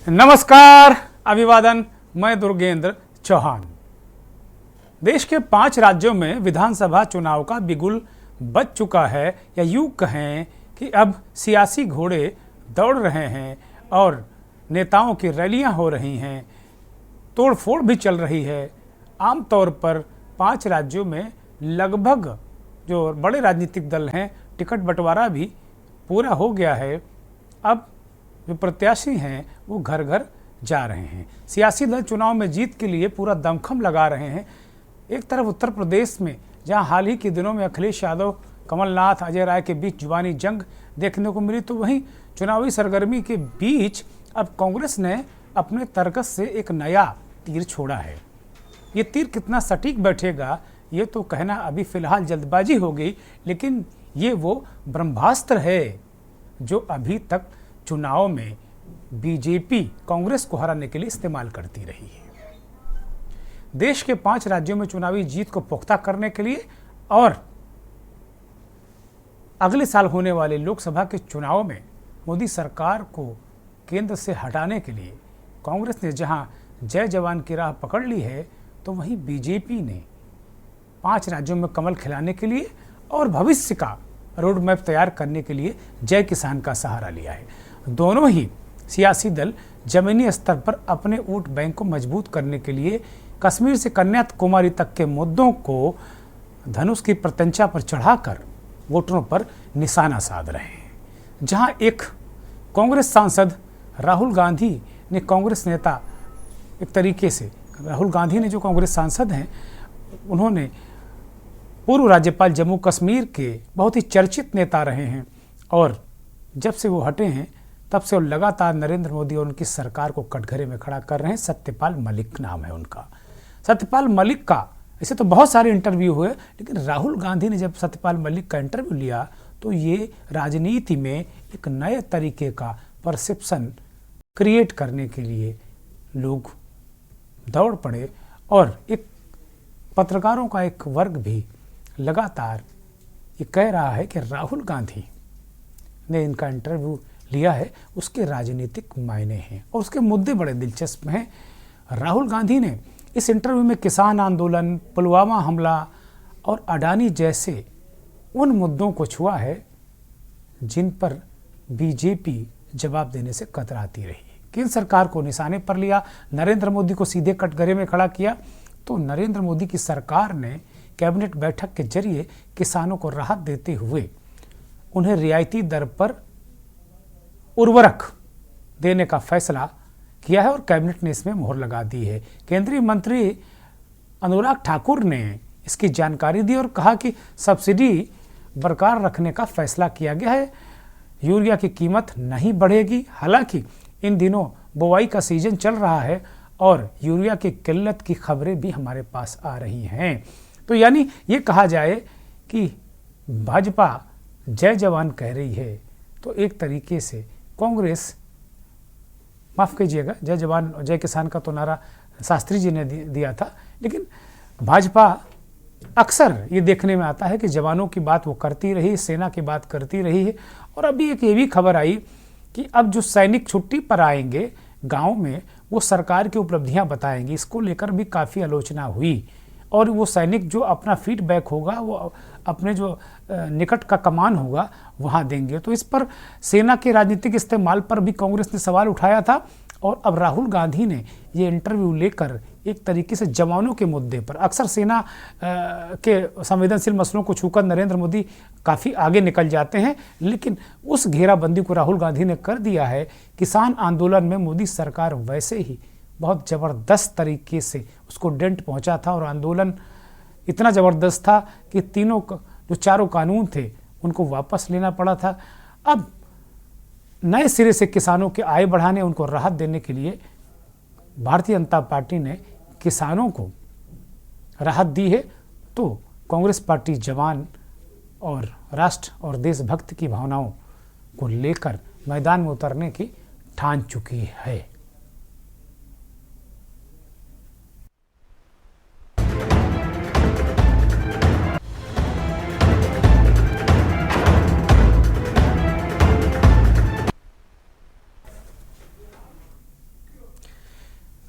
नमस्कार, अभिवादन। मैं दुर्गेंद्र चौहान। देश के 5 राज्यों में विधानसभा चुनाव का बिगुल बज चुका है, या यूं कहें कि अब सियासी घोड़े दौड़ रहे हैं और नेताओं की रैलियां हो रही हैं, तोड़फोड़ भी चल रही है। आमतौर पर 5 राज्यों में लगभग जो बड़े राजनीतिक दल हैं, टिकट बंटवारा भी पूरा हो गया है। अब जो प्रत्याशी हैं वो घर घर जा रहे हैं। सियासी दल चुनाव में जीत के लिए पूरा दमखम लगा रहे हैं। एक तरफ उत्तर प्रदेश में, जहां हाल ही के दिनों में अखिलेश यादव, कमलनाथ, अजय राय के बीच जुबानी जंग देखने को मिली, तो वहीं चुनावी सरगर्मी के बीच अब कांग्रेस ने अपने तर्कस से एक नया तीर छोड़ा है। ये तीर कितना सटीक बैठेगा ये तो कहना अभी फिलहाल जल्दबाजी हो गई, लेकिन ये वो ब्रह्मास्त्र है जो अभी तक चुनाव में बीजेपी कांग्रेस को हराने के लिए इस्तेमाल करती रही है। देश के 5 राज्यों में चुनावी जीत को पुख्ता करने के लिए और अगले साल होने वाले लोकसभा के चुनाव में मोदी सरकार को केंद्र से हटाने के लिए कांग्रेस ने जहां जय जवान की राह पकड़ ली है, तो वहीं बीजेपी ने 5 राज्यों में कमल खिलाने के लिए और भविष्य का रोड मैप तैयार करने के लिए जय किसान का सहारा लिया है। दोनों ही सियासी दल जमीनी स्तर पर अपने वोट बैंक को मजबूत करने के लिए कश्मीर से कन्याकुमारी तक के मुद्दों को धनुष की प्रत्यंचा पर चढ़ाकर वोटरों पर निशाना साध रहे हैं। जहां एक कांग्रेस सांसद राहुल गांधी ने कांग्रेस नेता, एक तरीके से राहुल गांधी ने जो कांग्रेस सांसद हैं, उन्होंने पूर्व राज्यपाल जम्मू कश्मीर के बहुत ही चर्चित नेता रहे हैं, और जब से वो हटे हैं तब से वो लगातार नरेंद्र मोदी और उनकी सरकार को कटघरे में खड़ा कर रहे हैं। सत्यपाल मलिक नाम है उनका। सत्यपाल मलिक का ऐसे तो बहुत सारे इंटरव्यू हुए, लेकिन राहुल गांधी ने जब सत्यपाल मलिक का इंटरव्यू लिया तो ये राजनीति में एक नए तरीके का परसेप्शन क्रिएट करने के लिए लोग दौड़ पड़े, और एक पत्रकारों का एक वर्ग भी लगातार ये कह रहा है कि राहुल गांधी ने इनका इंटरव्यू लिया है, उसके राजनीतिक मायने हैं और उसके मुद्दे बड़े दिलचस्प हैं। राहुल गांधी ने इस इंटरव्यू में किसान आंदोलन, पुलवामा हमला और अडानी जैसे उन मुद्दों को छुआ है जिन पर बीजेपी जवाब देने से कतराती रही। केंद्र सरकार को निशाने पर लिया, नरेंद्र मोदी को सीधे कटघरे में खड़ा किया। तो नरेंद्र मोदी की सरकार ने कैबिनेट बैठक के जरिए किसानों को राहत देते हुए उन्हें रियायती दर पर उर्वरक देने का फैसला किया है और कैबिनेट ने इसमें मोहर लगा दी है। केंद्रीय मंत्री अनुराग ठाकुर ने इसकी जानकारी दी और कहा कि सब्सिडी बरकरार रखने का फैसला किया गया है। यूरिया की कीमत नहीं बढ़ेगी। हालांकि इन दिनों बुआई का सीजन चल रहा है और यूरिया की किल्लत की खबरें भी हमारे पास आ रही हैं। तो यानी ये कहा जाए कि भाजपा जय जवान कह रही है, तो एक तरीके से कांग्रेस, माफ़ कीजिएगा, जय जवान जय किसान का तो नारा शास्त्री जी ने दिया था, लेकिन भाजपा अक्सर ये देखने में आता है कि जवानों की बात वो करती रही, सेना की बात करती रही है। और अभी एक ये भी खबर आई कि अब जो सैनिक छुट्टी पर आएंगे गांव में, वो सरकार की उपलब्धियां बताएंगे। इसको लेकर भी काफ़ी आलोचना हुई, और वो सैनिक जो अपना फीडबैक होगा वो अपने जो निकट का कमान होगा वहाँ देंगे। तो इस पर सेना के राजनीतिक इस्तेमाल पर भी कांग्रेस ने सवाल उठाया था, और अब राहुल गांधी ने ये इंटरव्यू लेकर एक तरीके से जवानों के मुद्दे पर, अक्सर सेना के संवेदनशील मसलों को छूकर नरेंद्र मोदी काफ़ी आगे निकल जाते हैं, लेकिन उस घेराबंदी को राहुल गांधी ने कर दिया है। किसान आंदोलन में मोदी सरकार वैसे ही बहुत ज़बरदस्त तरीके से उसको डेंट पहुंचा था, और आंदोलन इतना ज़बरदस्त था कि जो 4 कानून थे उनको वापस लेना पड़ा था। अब नए सिरे से किसानों की आय बढ़ाने, उनको राहत देने के लिए भारतीय जनता पार्टी ने किसानों को राहत दी है। तो कांग्रेस पार्टी जवान और राष्ट्र और देशभक्त की भावनाओं को लेकर मैदान में उतरने की ठान चुकी है।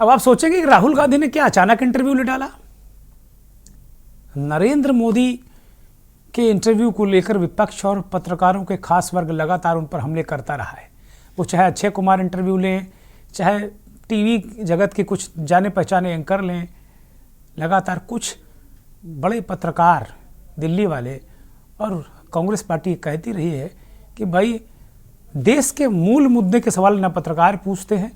अब आप सोचेंगे कि राहुल गांधी ने क्या अचानक इंटरव्यू ले डाला। नरेंद्र मोदी के इंटरव्यू को लेकर विपक्ष और पत्रकारों के खास वर्ग लगातार उन पर हमले करता रहा है। वो चाहे अक्षय कुमार इंटरव्यू लें, चाहे टीवी जगत के कुछ जाने पहचाने एंकर लें, लगातार कुछ बड़े पत्रकार दिल्ली वाले और कांग्रेस पार्टी कहती रही है कि भाई देश के मूल मुद्दे के सवाल न पत्रकार पूछते हैं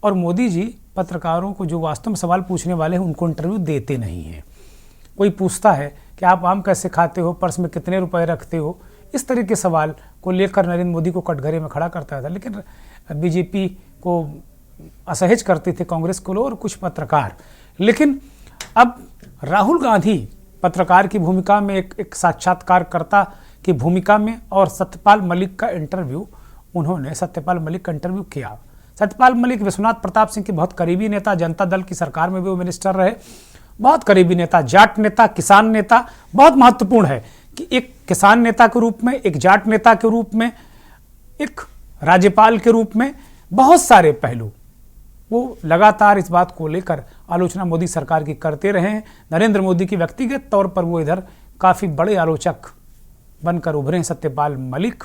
और मोदी जी पत्रकारों को जो वास्तव में सवाल पूछने वाले हैं उनको इंटरव्यू देते नहीं हैं। कोई पूछता है कि आप आम कैसे खाते हो, पर्स में कितने रुपए रखते हो, इस तरह के सवाल को लेकर नरेंद्र मोदी को कटघरे में खड़ा करता था। लेकिन बीजेपी को असहज करते थे कांग्रेस को और कुछ पत्रकार। लेकिन अब राहुल गांधी पत्रकार की भूमिका में, एक साक्षात्कारकर्ता की भूमिका में, और सत्यपाल मलिक का इंटरव्यू उन्होंने सत्यपाल मलिक का इंटरव्यू किया। सत्यपाल मलिक विश्वनाथ प्रताप सिंह के बहुत करीबी नेता, जनता दल की सरकार में भी वो मिनिस्टर रहे, बहुत करीबी नेता, जाट नेता, किसान नेता। बहुत महत्वपूर्ण है कि एक किसान नेता के रूप में, एक जाट नेता के रूप में, एक राज्यपाल के रूप में बहुत सारे पहलू वो लगातार इस बात को लेकर आलोचना मोदी सरकार की करते रहे हैं। नरेंद्र मोदी की व्यक्तिगत तौर पर वो इधर काफ़ी बड़े आलोचक बनकर उभरे हैं सत्यपाल मलिक।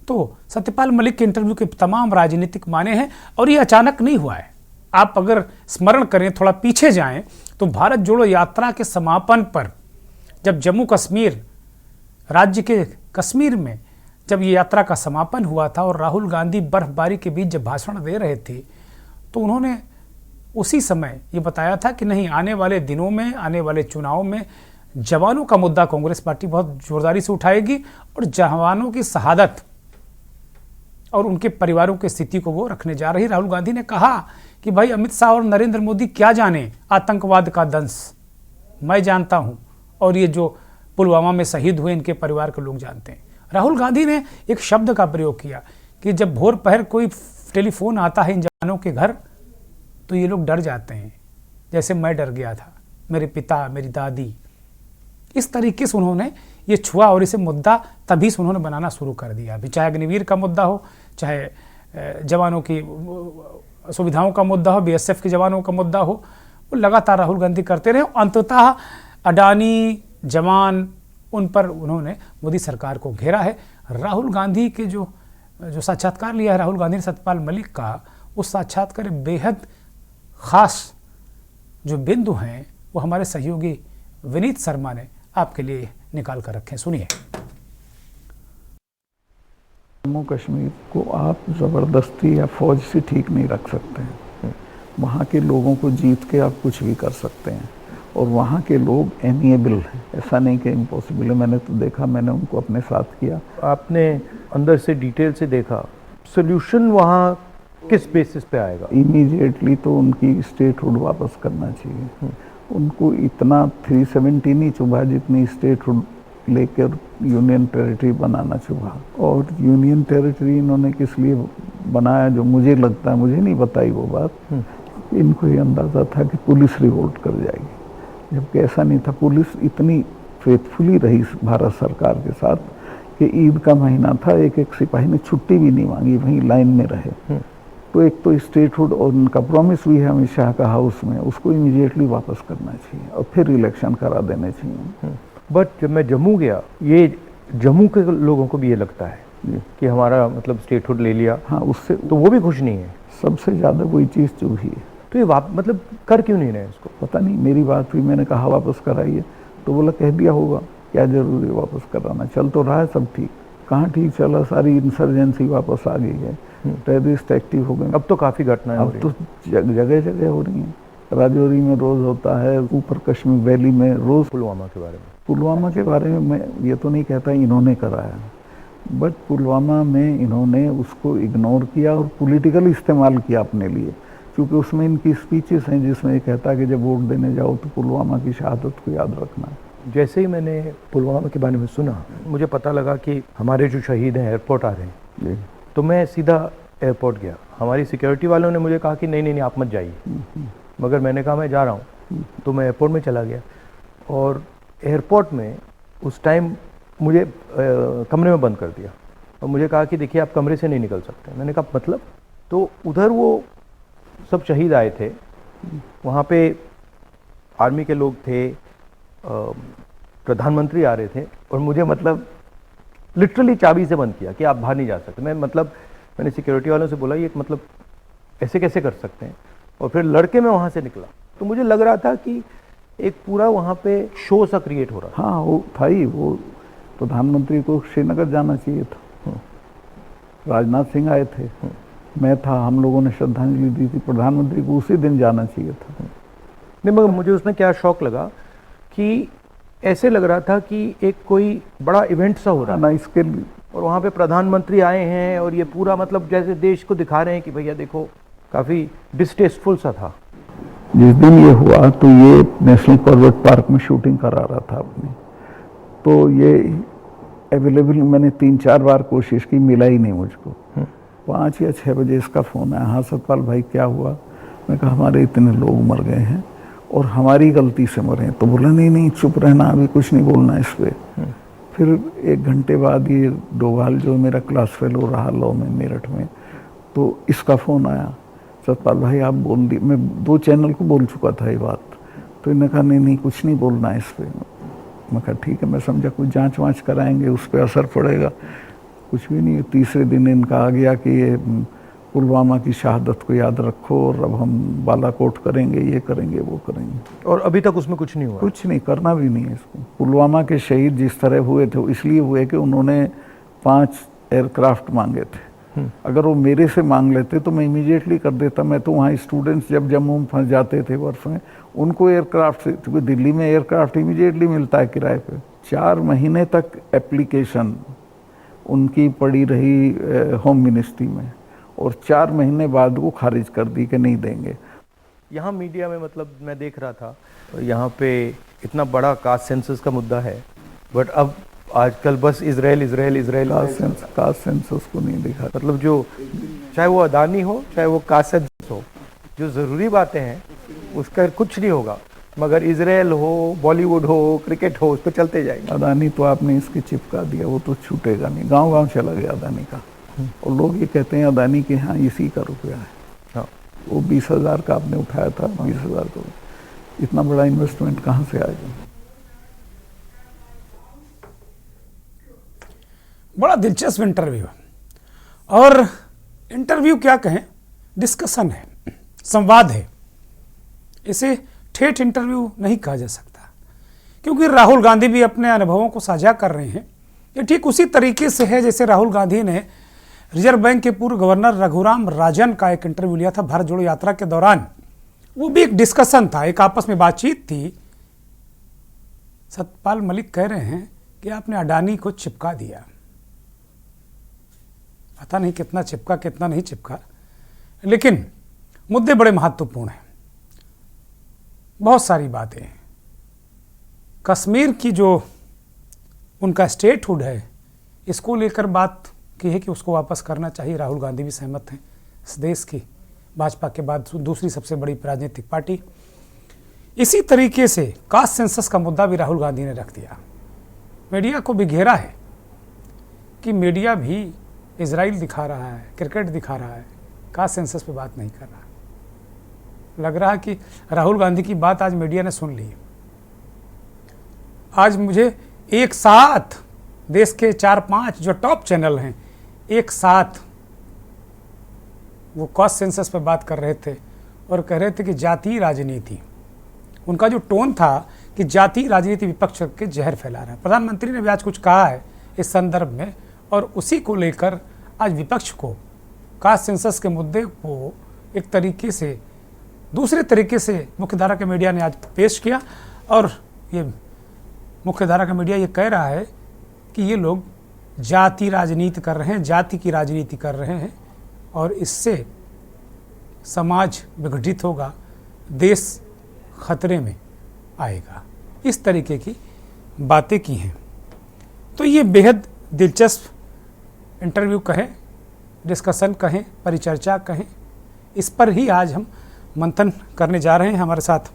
तो सत्यपाल मलिक के इंटरव्यू के तमाम राजनीतिक माने हैं और ये अचानक नहीं हुआ है। आप अगर स्मरण करें, थोड़ा पीछे जाएं, तो भारत जोड़ो यात्रा के समापन पर जब जम्मू कश्मीर, राज्य के कश्मीर में जब ये यात्रा का समापन हुआ था और राहुल गांधी बर्फबारी के बीच जब भाषण दे रहे थे, तो उन्होंने उसी समय ये बताया था कि नहीं, आने वाले दिनों में, आने वाले चुनाव में जवानों का मुद्दा कांग्रेस पार्टी बहुत जोरदारी से उठाएगी और जवानों की शहादत और उनके परिवारों की स्थिति को वो रखने जा रही। राहुल गांधी ने कहा कि भाई अमित शाह और नरेंद्र मोदी क्या जाने आतंकवाद का दंश, मैं जानता हूं और ये जो पुलवामा में शहीद हुए इनके परिवार के लोग जानते हैं। राहुल गांधी ने एक शब्द का प्रयोग किया कि जब भोर पहर कोई टेलीफोन आता है इन जवानों के घर तो ये लोग डर जाते हैं, जैसे मैं डर गया था, मेरे पिता, मेरी दादी। इस तरीके से उन्होंने ये छुआ और इसे मुद्दा तभी से उन्होंने बनाना शुरू कर दिया। अभी चाहे अग्निवीर का मुद्दा हो, चाहे जवानों की सुविधाओं का मुद्दा हो, बीएसएफ के जवानों का मुद्दा हो, वो लगातार राहुल गांधी करते रहे। अंततः अडानी, जवान, उन पर उन्होंने मोदी सरकार को घेरा है। राहुल गांधी के जो साक्षात्कार लिया है राहुल गांधी ने सत्यपाल मलिक का, उस साक्षात्कार बेहद खास जो बिंदु हैं वो हमारे सहयोगी विनीत शर्मा ने आपके लिए निकाल कर रखे। सुनिए। जम्मू कश्मीर को आप ज़बरदस्ती या फौज से ठीक नहीं रख सकते हैं। वहाँ के लोगों को जीत के आप कुछ भी कर सकते हैं और वहाँ के लोग एमिएबल हैं, ऐसा नहीं कि इम्पॉसिबल है। मैंने तो देखा, मैंने उनको अपने साथ किया। आपने अंदर से डिटेल से देखा, सोल्यूशन वहाँ किस बेसिस पे आएगा? इमीडिएटली तो उनकी स्टेटहुड वापस करना चाहिए। उनको इतना 370 नहीं चुभा जितनी स्टेटहुड लेकर यूनियन टेरिटरी बनाना चुभा। और यूनियन टेरिटरी इन्होंने किस लिए बनाया, जो मुझे लगता है, मुझे नहीं बताई वो बात, इनको ये अंदाज़ा था कि पुलिस रिवोल्ट कर जाएगी, जबकि ऐसा नहीं था। पुलिस इतनी फेथफुली रही भारत सरकार के साथ कि ईद का महीना था, एक एक सिपाही ने छुट्टी भी नहीं मांगी, वहीं लाइन में रहे। तो एक तो स्टेटहुड और उनका प्रॉमिस भी है अमित शाह का हाउस में, उसको इमीडिएटली वापस करना चाहिए और फिर इलेक्शन करा देने चाहिए। बट जब मैं जम्मू गया, ये जम्मू के लोगों को भी ये लगता है कि हमारा मतलब स्टेटहुड ले लिया। हाँ, उससे तो वो भी खुश नहीं है। सबसे ज़्यादा वही चीज़ चुभी है। तो ये मतलब कर क्यों नहीं रहे इसको? पता नहीं, मेरी बात हुई, मैंने कहा वापस कराइए, तो बोला कह दिया होगा, क्या जरूरी वापस कराना, चल तो रहा है सब ठीक। कहाँ ठीक चला, सारी इंसर्जेंसी वापस आ गई है, टेररिस्ट एक्टिव हो गए। अब तो काफ़ी घटनाएं अब तो जगह जगह हो रही हैं। राजौरी में रोज़ होता है, ऊपर कश्मीर वैली में रोज़। पुलवामा के बारे में, पुलवामा के बारे में मैं ये तो नहीं कहता इन्होंने कराया, बट पुलवामा में इन्होंने उसको इग्नोर किया और पॉलिटिकल इस्तेमाल किया अपने लिए, क्योंकि उसमें इनकी स्पीचेस हैं जिसमें ये कहता है कि जब वोट देने जाओ तो पुलवामा की शहादत को याद रखना। जैसे ही मैंने पुलवामा के बारे में सुना, मुझे पता लगा कि हमारे जो शहीद हैं एयरपोर्ट आ रहे हैं, तो मैं सीधा एयरपोर्ट गया। हमारी सिक्योरिटी वालों ने मुझे कहा कि नहीं नहीं नहीं आप मत जाइए, मगर मैंने कहा मैं जा रहा हूँ। तो मैं एयरपोर्ट में चला गया और एयरपोर्ट में उस टाइम मुझे कमरे में बंद कर दिया और मुझे कहा कि देखिए आप कमरे से नहीं निकल सकते। मैंने कहा मतलब? तो उधर वो सब शहीद आए थे वहाँ पे आर्मी के लोग थे, प्रधानमंत्री आ रहे थे, और मुझे मतलब लिटरली चाबी से बंद किया कि आप बाहर नहीं जा सकते। मैंने सिक्योरिटी वालों से बोला ये मतलब ऐसे कैसे कर सकते हैं, और फिर लड़के मैं वहाँ से निकला तो मुझे लग रहा था कि एक पूरा वहाँ पे शो सा क्रिएट हो रहा था। हाँ वो था ही, वो प्रधानमंत्री को श्रीनगर जाना चाहिए था, राजनाथ सिंह आए थे, मैं था, हम लोगों ने श्रद्धांजलि दी थी, प्रधानमंत्री को उसी दिन जाना चाहिए था। नहीं मगर मुझे उसमें क्या शौक लगा कि ऐसे लग रहा था कि एक कोई बड़ा इवेंट सा हो रहा है ना इसके लिए, और वहाँ पे प्रधानमंत्री आए हैं और ये पूरा मतलब जैसे देश को दिखा रहे हैं कि भैया देखो, काफ़ी डिस्टेस्टफुल सा था। जिस दिन ये हुआ तो ये नेशनल कॉर्बेट पार्क में शूटिंग करा रहा था अपनी, तो ये अवेलेबल, मैंने 3-4 बार कोशिश की, मिला ही नहीं मुझको। 5 या 6 बजे इसका फ़ोन आया, हाँ सतपाल भाई क्या हुआ? मैं कहा हमारे इतने लोग मर गए हैं और हमारी गलती से मरे हैं। तो बोला नहीं चुप रहना, अभी कुछ नहीं बोलना इस पर। फिर 1 घंटे बाद ये डोभाल जो मेरा क्लास फेलो रहा लॉ में मेरठ में, तो इसका फ़ोन आया, सतपाल भाई आप बोल दी। मैं 2 चैनल को बोल चुका था ये बात, तो इन्होंने कहा नहीं कुछ नहीं बोलना है इस पर। मैं कहा ठीक है, मैं समझा कुछ जांच वाँच कराएंगे, उस पर असर पड़ेगा। कुछ भी नहीं। तीसरे दिन इनका आ गया कि ये पुलवामा की शहादत को याद रखो और अब हम बालाकोट करेंगे, ये करेंगे, वो करेंगे। और अभी तक उसमें कुछ नहीं हुआ? कुछ नहीं, करना भी नहीं है इसको। पुलवामा के शहीद जिस तरह हुए थे इसलिए हुए कि उन्होंने 5 एयरक्राफ्ट मांगे थे। अगर वो मेरे से मांग लेते तो मैं इमीडिएटली कर देता। मैं तो वहाँ स्टूडेंट्स जब जम्मू में फंस जाते थे बर्फ में, उनको एयरक्राफ्ट से, क्योंकि दिल्ली में एयरक्राफ्ट इमीडिएटली मिलता है किराए पे। 4 महीने तक एप्लीकेशन उनकी पड़ी रही होम मिनिस्ट्री में, और 4 महीने बाद वो खारिज कर दी कि नहीं देंगे। यहाँ मीडिया में मतलब मैं देख रहा था, यहाँ पे इतना बड़ा कास्ट सेंसस का मुद्दा है, बट अब आजकल बस इजराइल कास्ट सेंसस को नहीं दिखा। मतलब जो चाहे वो अदानी हो चाहे वो कास्ट सेंसस हो, जो ज़रूरी बातें हैं उसका कुछ नहीं होगा, मगर इजराइल हो, बॉलीवुड हो, क्रिकेट हो, उस पर चलते जाएंगे। अदानी तो आपने इसके चिपका दिया, वो तो छूटेगा नहीं, गांव-गांव चला गया अदानी का। और लोग ये कहते हैं अदानी के यहाँ इसी का रुपया है। हाँ, वो 20,000 का आपने उठाया था, 20,000 करोड़, इतना बड़ा इन्वेस्टमेंट कहाँ से आएगा? बड़ा दिलचस्प इंटरव्यू है, और इंटरव्यू क्या कहें, डिस्कशन है, संवाद है। इसे ठेठ इंटरव्यू नहीं कहा जा सकता, क्योंकि राहुल गांधी भी अपने अनुभवों को साझा कर रहे हैं। ये ठीक उसी तरीके से है जैसे राहुल गांधी ने रिजर्व बैंक के पूर्व गवर्नर रघुराम राजन का एक इंटरव्यू लिया था भारत जोड़ो यात्रा के दौरान। वो भी एक डिस्कशन था, एक आपस में बातचीत थी। सतपाल मलिक कह रहे हैं कि आपने अडानी को चिपका दिया। पता नहीं कितना चिपका कितना नहीं चिपका, लेकिन मुद्दे बड़े महत्वपूर्ण हैं। बहुत सारी बातें हैं। कश्मीर की जो उनका स्टेटहुड है, इसको लेकर बात की है कि उसको वापस करना चाहिए। राहुल गांधी भी सहमत हैं। इस देश की भाजपा के बाद दूसरी सबसे बड़ी राजनीतिक पार्टी। इसी तरीके से कास्ट सेंसस का मुद्दा भी राहुल गांधी ने रख दिया। मीडिया को भी घेरा है कि मीडिया भी इजराइल दिखा रहा है, क्रिकेट दिखा रहा है, कास्ट सेंसस पे बात नहीं कर रहा। लग रहा है कि राहुल गांधी की बात आज मीडिया ने सुन ली। आज मुझे एक साथ देश के 4-5 जो टॉप चैनल हैं, एक साथ वो कास्ट सेंसस पे बात कर रहे थे और कह रहे थे कि जातीय राजनीति, उनका जो टोन था कि जातीय राजनीति विपक्ष के जहर फैला रहा है। प्रधानमंत्री ने भी आज कुछ कहा है इस संदर्भ में, और उसी को लेकर आज विपक्ष को कास्ट सेंसस के मुद्दे को एक तरीके से, दूसरे तरीके से मुख्यधारा के मीडिया ने आज पेश किया। और ये मुख्यधारा का मीडिया ये कह रहा है कि ये लोग जाति राजनीति कर रहे हैं, जाति की राजनीति कर रहे हैं, और इससे समाज विघटित होगा, देश खतरे में आएगा। इस तरीके की बातें की हैं। तो ये बेहद दिलचस्प इंटरव्यू कहें, डिस्कशन कहें, परिचर्चा कहें, इस पर ही आज हम मंथन करने जा रहे हैं। हमारे साथ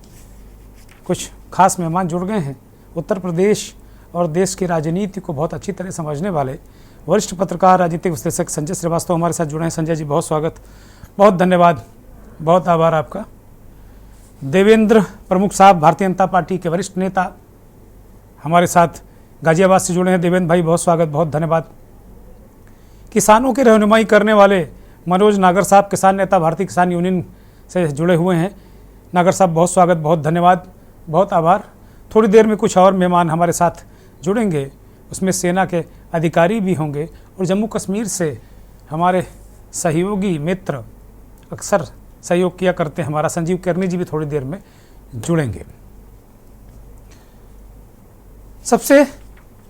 कुछ खास मेहमान जुड़ गए हैं। उत्तर प्रदेश और देश की राजनीति को बहुत अच्छी तरह समझने वाले वरिष्ठ पत्रकार, राजनीतिक विश्लेषक संजय श्रीवास्तव हमारे साथ जुड़े हैं। संजय जी, बहुत स्वागत, बहुत धन्यवाद, बहुत आभार आपका। देवेंद्र प्रमुख साहब, भारतीय जनता पार्टी के वरिष्ठ नेता, हमारे साथ गाजियाबाद से जुड़े हैं। देवेंद्र भाई, बहुत स्वागत, बहुत धन्यवाद। किसानों की रहनुमाई करने वाले मनोज नागर साहब, किसान नेता, भारतीय किसान यूनियन से जुड़े हुए हैं। नागर साहब, बहुत स्वागत, बहुत धन्यवाद, बहुत आभार। थोड़ी देर में कुछ और मेहमान हमारे साथ जुड़ेंगे, उसमें सेना के अधिकारी भी होंगे और जम्मू कश्मीर से हमारे सहयोगी मित्र, अक्सर सहयोग किया करते हैं, हमारा संजीव केरनी जी भी थोड़ी देर में जुड़ेंगे। सबसे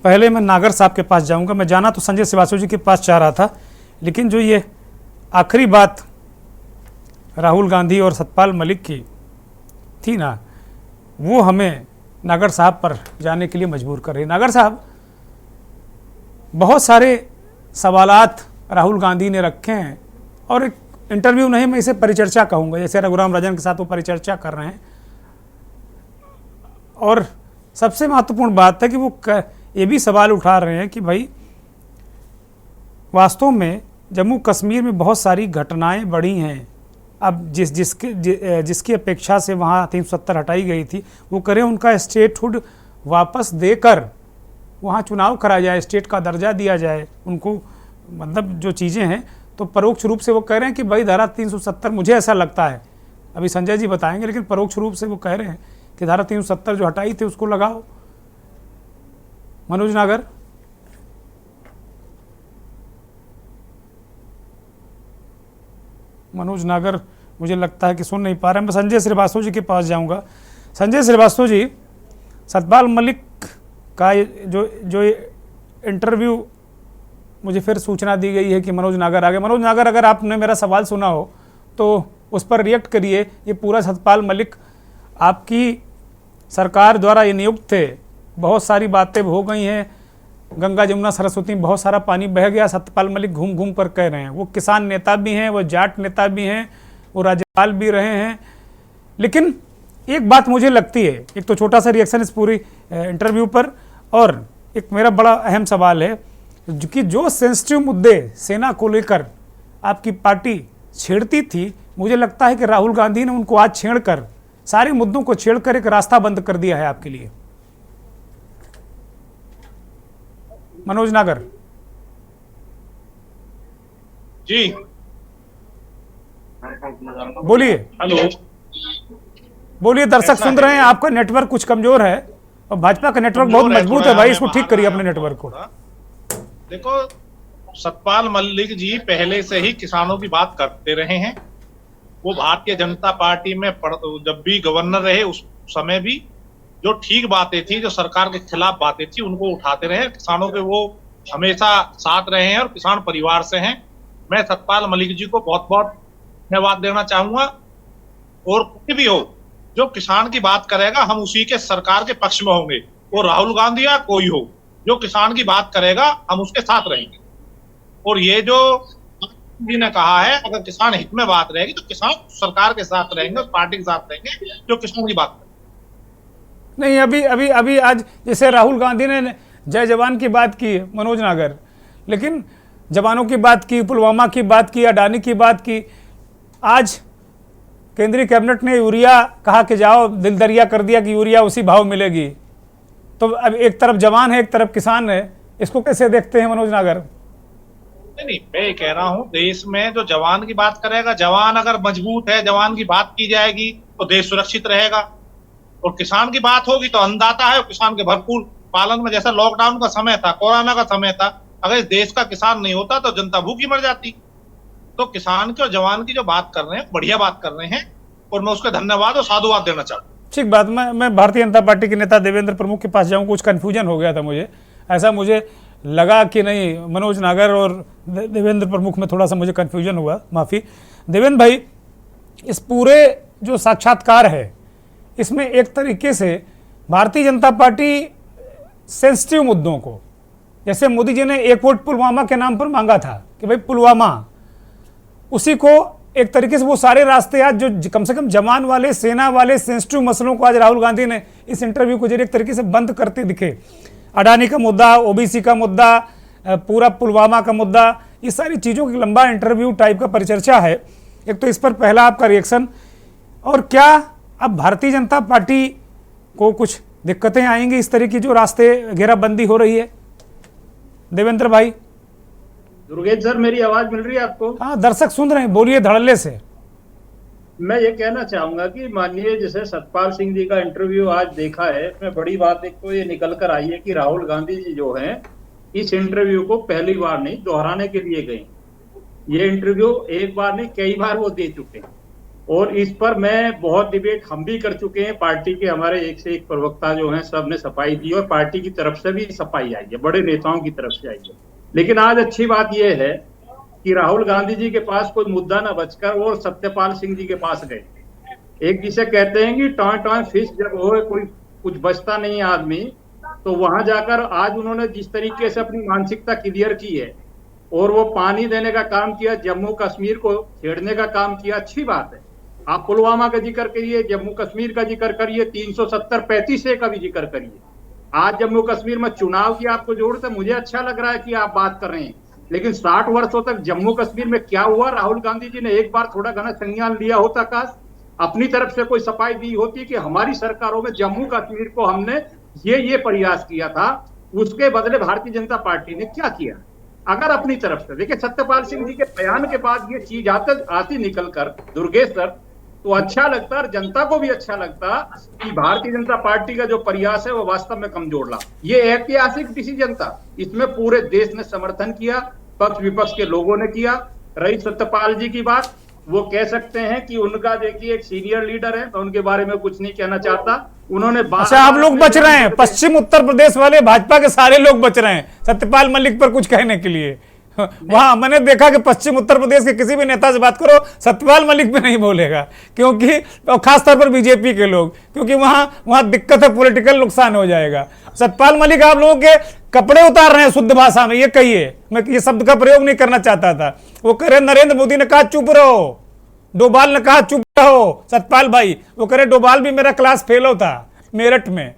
पहले मैं नागर साहब के पास जाऊंगा। मैं जाना तो संजय श्रीवास्तव जी के पास चाह रहा था, लेकिन जो ये आखिरी बात राहुल गांधी और सतपाल मलिक की थी ना, वो हमें नागर साहब पर जाने के लिए मजबूर कर रही है। नागर साहब, बहुत सारे सवालात राहुल गांधी ने रखे हैं और एक इंटरव्यू नहीं, मैं इसे परिचर्चा कहूँगा, जैसे रघुराम राजन के साथ वो परिचर्चा कर रहे हैं। और सबसे महत्वपूर्ण बात है कि वो ये भी सवाल उठा रहे हैं कि भाई वास्तव में जम्मू कश्मीर में बहुत सारी घटनाएं बढ़ी हैं। अब जिसकी अपेक्षा से वहाँ 370 हटाई गई थी, वो करें उनका स्टेटहुड वापस देकर वहाँ चुनाव कराया जाए, स्टेट का दर्जा दिया जाए उनको, मतलब जो चीज़ें हैं। तो परोक्ष रूप से वो कह रहे हैं कि भाई धारा 370, मुझे ऐसा लगता है, अभी संजय जी बताएंगे, लेकिन परोक्ष रूप से वो कह रहे हैं कि धारा 370 जो हटाई थी उसको लगाओ। मनोज नागर, मुझे लगता है कि सुन नहीं पा रहे हैं। मैं संजय श्रीवास्तव जी के पास जाऊंगा। संजय श्रीवास्तव जी, सतपाल मलिक का जो इंटरव्यू मुझे फिर सूचना दी गई है कि मनोज नागर आ गए। मनोज नागर, अगर आपने मेरा सवाल सुना हो तो उस पर रिएक्ट करिए। ये पूरा सतपाल मलिक आपकी सरकार द्वारा ये नियुक्त थे, बहुत सारी बातें हो गई हैं, गंगा जमुना सरस्वती में बहुत सारा पानी बह गया। सतपाल मलिक घूम घूम कर कह रहे हैं, वो किसान नेता भी हैं, वो जाट नेता भी हैं, वो राज्यपाल भी रहे हैं। लेकिन एक बात मुझे लगती है, एक तो छोटा सा रिएक्शन इस पूरी इंटरव्यू पर, और एक मेरा बड़ा अहम सवाल है कि जो सेंसिटिव मुद्दे सेना को लेकर आपकी पार्टी छेड़ती थी, मुझे लगता है कि राहुल गांधी ने उनको आज छेड़कर, सारे मुद्दों को छेड़कर एक रास्ता बंद कर दिया है आपके लिए। मनोज नागर जी, बोलिए। हेलो, बोलिए, दर्शक सुन रहे हैं। आपका नेटवर्क कुछ कमजोर है और भाजपा का नेटवर्क बहुत मजबूत है भाई, इसको ठीक करिए अपने नेटवर्क को। देखो, सतपाल मलिक जी पहले से ही किसानों की बात करते रहे हैं। वो भारतीय जनता पार्टी में जब भी गवर्नर रहे उस समय भी जो ठीक बातें थी, जो सरकार के खिलाफ बातें थी, उनको उठाते रहे। किसानों के वो हमेशा साथ रहे हैं और किसान परिवार से हैं। मैं सतपाल मलिक जी को बहुत बहुत धन्यवाद देना चाहूंगा। और कोई भी हो जो किसान की बात करेगा, हम उसी के सरकार के पक्ष में होंगे। वो राहुल गांधी या कोई हो, जो किसान की बात करेगा हम उसके साथ रहेंगे। और ये जो जी ने कहा है, अगर किसान हित में बात रहेगी तो किसान सरकार के साथ रहेंगे, उस पार्टी के साथ रहेंगे जो किसान की बात करेगी। नहीं, अभी आज जैसे राहुल गांधी ने जय जवान की बात की, मनोज नागर, लेकिन जवानों की बात की, पुलवामा की बात की, अडानी की बात की। आज केंद्रीय कैबिनेट ने यूरिया कहा कि जाओ, दिल दरिया कर दिया कि यूरिया उसी भाव मिलेगी। तो अब एक तरफ जवान है, एक तरफ किसान है, इसको कैसे देखते हैं मनोज नागर? नहीं, मैं ये कह रहा हूँ, देश में जो जवान की बात करेगा, जवान अगर मजबूत है, जवान की बात की जाएगी तो देश सुरक्षित रहेगा। और किसान की बात होगी तो अन्नदाता है, किसान के भरपूर पालन में, जैसा लॉकडाउन का समय था, कोरोना का समय था, अगर इस देश का किसान नहीं होता तो जनता भूखी मर जाती। तो किसान की और जवान की जो बात कर रहे हैं, बढ़िया बात कर रहे हैं, और मैं उसका धन्यवाद और साधुवाद देना चाहूँ। ठीक बात। मैं भारतीय जनता पार्टी के नेता देवेंद्र प्रमुख के पास जाऊँ। कुछ कन्फ्यूजन हो गया था मुझे, ऐसा मुझे लगा कि नहीं, मनोज नागर और देवेंद्र प्रमुख में थोड़ा सा मुझे कन्फ्यूजन हुआ, माफ़ी। देवेंद्र भाई, इस पूरे जो साक्षात्कार है, इसमें एक तरीके से भारतीय जनता पार्टी सेंसिटिव मुद्दों को, जैसे मोदी जी ने एक वोट पुलवामा के नाम पर मांगा था कि भाई पुलवामा, उसी को एक तरीके से वो सारे रास्ते आज जो कम से कम जवान वाले, सेना वाले सेंसिटिव मसलों को आज राहुल गांधी ने इस इंटरव्यू को जरिए एक तरीके से बंद करते दिखे। अडानी का मुद्दा, ओबीसी का मुद्दा, पूरा पुलवामा का मुद्दा, ये सारी चीज़ों की लंबा इंटरव्यू टाइप का परिचर्चा है। एक तो इस पर पहला आपका रिएक्शन, और क्या अब भारतीय जनता पार्टी को कुछ दिक्कतें आएंगी इस तरह की जो रास्ते घेराबंदी हो रही है? देवेंद्र भाई। दुर्गेश सर, मेरी आवाज मिल रही है आपको? हाँ, दर्शक सुन रहे हैं, बोलिए धड़ल्ले से। मैं ये कहना चाहूंगा कि माननीय जैसे सतपाल सिंह जी का इंटरव्यू आज देखा है, इसमें बड़ी बात एक तो ये निकल कर आई है कि राहुल गांधी जी जो हैं इस इंटरव्यू को पहली बार नहीं दोहराने के लिए गए। ये इंटरव्यू एक बार नहीं कई बार वो दे चुके हैं और इस पर मैं बहुत डिबेट हम भी कर चुके हैं। पार्टी के हमारे एक से एक प्रवक्ता जो हैं सब ने सफाई दी और पार्टी की तरफ से भी सफाई आई है, बड़े नेताओं की तरफ से आई है। लेकिन आज अच्छी बात यह है कि राहुल गांधी जी के पास कोई मुद्दा ना बचकर वो सत्यपाल सिंह जी के पास गए। एक जिसे कहते हैं कि टॉय टॉय फिश जब हो कोई कुछ बचता नहीं है आदमी, तो वहां जाकर आज उन्होंने जिस तरीके से अपनी मानसिकता क्लियर की है और वो पानी देने का काम किया, जम्मू कश्मीर को छेड़ने का काम किया, अच्छी बात है। आप पुलवामा का जिक्र करिए, जम्मू कश्मीर का जिक्र करिए, 370-35 का भी जिक्र करिए। आज जम्मू कश्मीर में चुनाव की आपको जरूरत है, मुझे अच्छा लग रहा है कि आप बात कर रहे हैं, लेकिन 60 वर्षों तक जम्मू कश्मीर में क्या हुआ? राहुल गांधी जी ने एक बार थोड़ा घना संज्ञान लिया होता, काश अपनी तरफ से कोई सफाई दी होती कि हमारी सरकारों में जम्मू कश्मीर को हमने ये प्रयास किया था, उसके बदले भारतीय जनता पार्टी ने क्या किया? अगर अपनी तरफ से देखिए, सत्यपाल सिंह जी के बयान के बाद ये चीज आती निकल कर दुर्गेश सर, तो अच्छा लगता और जनता को भी अच्छा लगता कि भारतीय जनता पार्टी का जो प्रयास है वो वास्तव में कमजोर रहा। ये ऐतिहासिक डिसीजन था, इसमें पूरे देश ने समर्थन किया, पक्ष विपक्ष के लोगों ने किया। रही सत्यपाल जी की बात, वो कह सकते हैं कि उनका देखिए एक सीनियर लीडर है, मैं उनके बारे में कुछ नहीं कहना चाहता। उन्होंने अच्छा, आप लोग बच रहे हैं, पश्चिम उत्तर प्रदेश वाले भाजपा के सारे लोग बच रहे हैं सत्यपाल मलिक पर कुछ कहने के लिए। वहां मैंने देखा कि पश्चिम उत्तर प्रदेश के किसी भी नेता से बात करो, सत्यपाल मलिक पे नहीं बोलेगा, क्योंकि खासतौर पर बीजेपी के लोग, क्योंकि वहां दिक्कत है, पॉलिटिकल नुकसान हो जाएगा। सत्यपाल मलिक आप लोगों के कपड़े उतार रहे हैं शुद्ध भाषा में, ये कहिए। मैं ये शब्द का प्रयोग नहीं करना चाहता था। वो कह रहे नरेंद्र मोदी ने कहा चुप रहो, डोभाल ने कहा चुप रहो। सत्यपाल भाई वो कह रहे डोभाल भी मेरा क्लास फेलो था मेरठ में।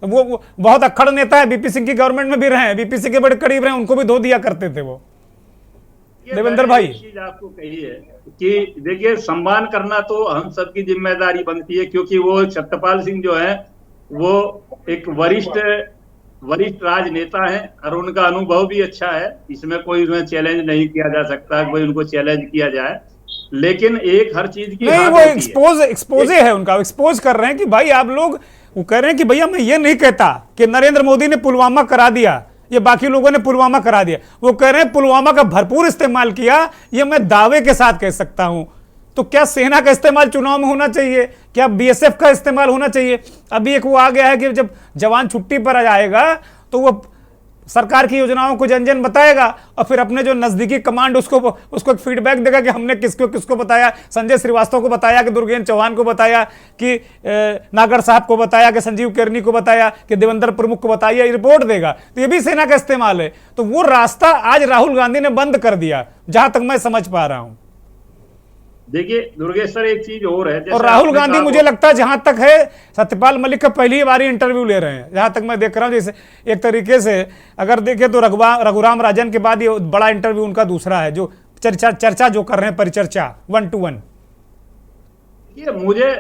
वो बहुत अक्खड़ नेता है, बीपी सिंह की गवर्नमेंट में भी रहे, बीपी सिंह के बड़े करीब रहे, उनको भी धो दिया करते थे वो। देवेंद्र भाई, चीज आपको कही है कि देखिए, सम्मान करना तो हम सबकी जिम्मेदारी बनती है, क्योंकि वो सत्यपाल सिंह जो है वो एक वरिष्ठ राजनेता है और उनका अनुभव भी अच्छा है, इसमें कोई उन्हें चैलेंज नहीं किया जा सकता, कोई उनको चैलेंज किया जाए। लेकिन एक हर चीज की नहीं, वो एक्सपोजे है उनका, एक्सपोज कर रहे हैं कि भाई आप लोग, वो कह रहे हैं कि भैया मैं ये नहीं कहता कि नरेंद्र मोदी ने पुलवामा करा दिया, ये बाकी लोगों ने पुलवामा करा दिया। वो कह रहे हैं पुलवामा का भरपूर इस्तेमाल किया, ये मैं दावे के साथ कह सकता हूं। तो क्या सेना का इस्तेमाल चुनाव में होना चाहिए? क्या बीएसएफ का इस्तेमाल होना चाहिए? अभी एक वो आ गया है कि जब जवान छुट्टी पर आ जाएगा तो वो सरकार की योजनाओं को जन जन बताएगा और फिर अपने जो नजदीकी कमांड उसको एक फीडबैक देगा कि हमने किसको बताया। संजय श्रीवास्तव को बताया, कि दुर्गेन्द्र चौहान को बताया, कि नागर साहब को बताया, कि संजीव केरनी को बताया, कि देवेंद्र प्रमुख को बताया, रिपोर्ट देगा। तो ये भी सेना का इस्तेमाल है। तो वो रास्ता आज राहुल गांधी ने बंद कर दिया, जहां तक मैं समझ पा रहा हूं। देखिए दुर्गेश सर, एक चीज और है, और राहुल गांधी मुझे लगता है जहां तक है सत्यपाल मलिक का पहली बार इंटरव्यू ले रहे हैं, जहां तक मैं देख रहा हूं। जैसे एक तरीके से अगर देखें तो रघुराम राजन के बाद ये बड़ा इंटरव्यू उनका दूसरा है, जो चर्चा जो कर रहे हैं, परिचर्चा 1 to 1।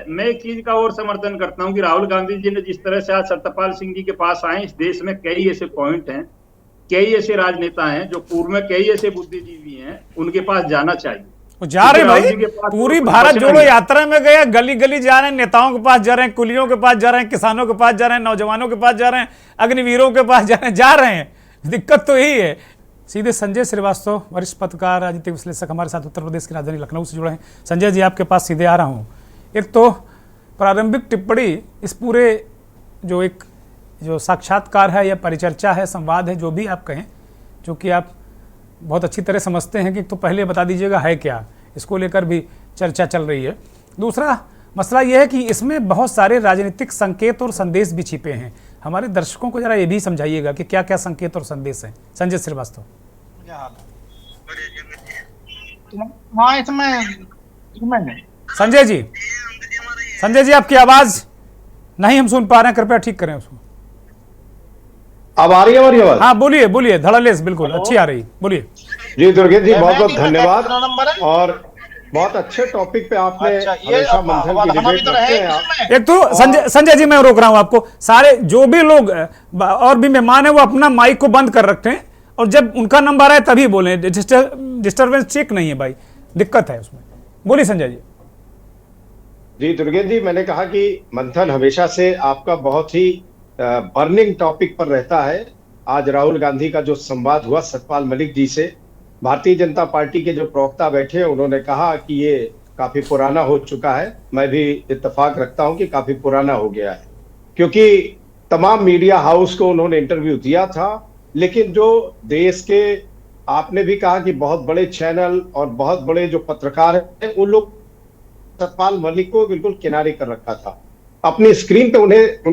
मैं एक चीज का और समर्थन करता हूं कि राहुल गांधी जी ने जिस तरह से आज सत्यपाल सिंह जी के पास आए, इस देश में कई ऐसे पॉइंट हैं, कई ऐसे राजनेता हैं जो पूर्व में कई ऐसे बुद्धिजीवी हैं, उनके पास जाना चाहिए। जा रहे भाई, पूरी भारत जोड़ो यात्रा में गए, गली गली जा रहे हैं, नेताओं के पास जा रहे हैं, कुलियों के पास जा रहे हैं, किसानों के पास जा रहे हैं, नौजवानों के पास जा रहे हैं, अग्निवीरों के पास जा रहे हैं। दिक्कत तो यही है। सीधे संजय श्रीवास्तव, वरिष्ठ पत्रकार, राजनीतिक विश्लेषक, हमारे साथ उत्तर प्रदेश की राजधानी लखनऊ से जुड़े हैं। संजय जी, आपके पास सीधे आ रहा हूँ। एक तो प्रारंभिक टिप्पणी इस पूरे जो साक्षात्कार है या परिचर्चा है, संवाद है, जो भी आप कहें, जो कि आप बहुत अच्छी तरह समझते हैं, कि तो पहले बता दीजिएगा है क्या, इसको लेकर भी चर्चा चल रही है। दूसरा मसला यह है कि इसमें बहुत सारे राजनीतिक संकेत और संदेश भी छिपे हैं। हमारे दर्शकों को जरा ये भी समझाइएगा कि क्या क्या संकेत और संदेश हैं। संजय श्रीवास्तव। संजय जी आपकी आवाज नहीं हम सुन पा रहे हैं, कृपया ठीक करें उसको। अब आ रही है हमारी आवाज? हाँ बोलिए धड़ल्ले से, बिल्कुल अच्छी आ रही, बोलिए। जी दुर्गेश जी, बहुत बहुत धन्यवाद। और बहुत अच्छे टॉपिक पे आपने अच्छा, ये हमेशा मंथन की अवधारणा भी डिबेट तो रखते रहे हैं आप। इसमें। एक तो संजय जी, मैं रोक रहा हूं आपको। सारे जो भी लोग और भी मेहमान है वो अपना माइक को बंद कर रखते हैं और जब उनका नंबर आए तभी बोले। डिस्टर्बेंस चेक नहीं है भाई, दिक्कत है उसमें। बोलिए संजय जी। जी दुर्गेश जी, मैंने कहा कि मंथन हमेशा से आपका बहुत ही बर्निंग टॉपिक पर रहता है। आज राहुल गांधी का जो संवाद हुआ सतपाल मलिक जी से, भारतीय जनता पार्टी के जो प्रवक्ता बैठे उन्होंने कहा कि ये काफी पुराना हो चुका है। मैं भी इत्तेफाक रखता हूं कि काफी पुराना हो गया है, क्योंकि तमाम मीडिया हाउस को उन्होंने इंटरव्यू दिया था, लेकिन जो देश के, आपने भी कहा कि बहुत बड़े चैनल और बहुत बड़े जो पत्रकार हैं, उन लोग सतपाल मलिक को बिल्कुल किनारे कर रखा था। अपनी स्क्रीन पे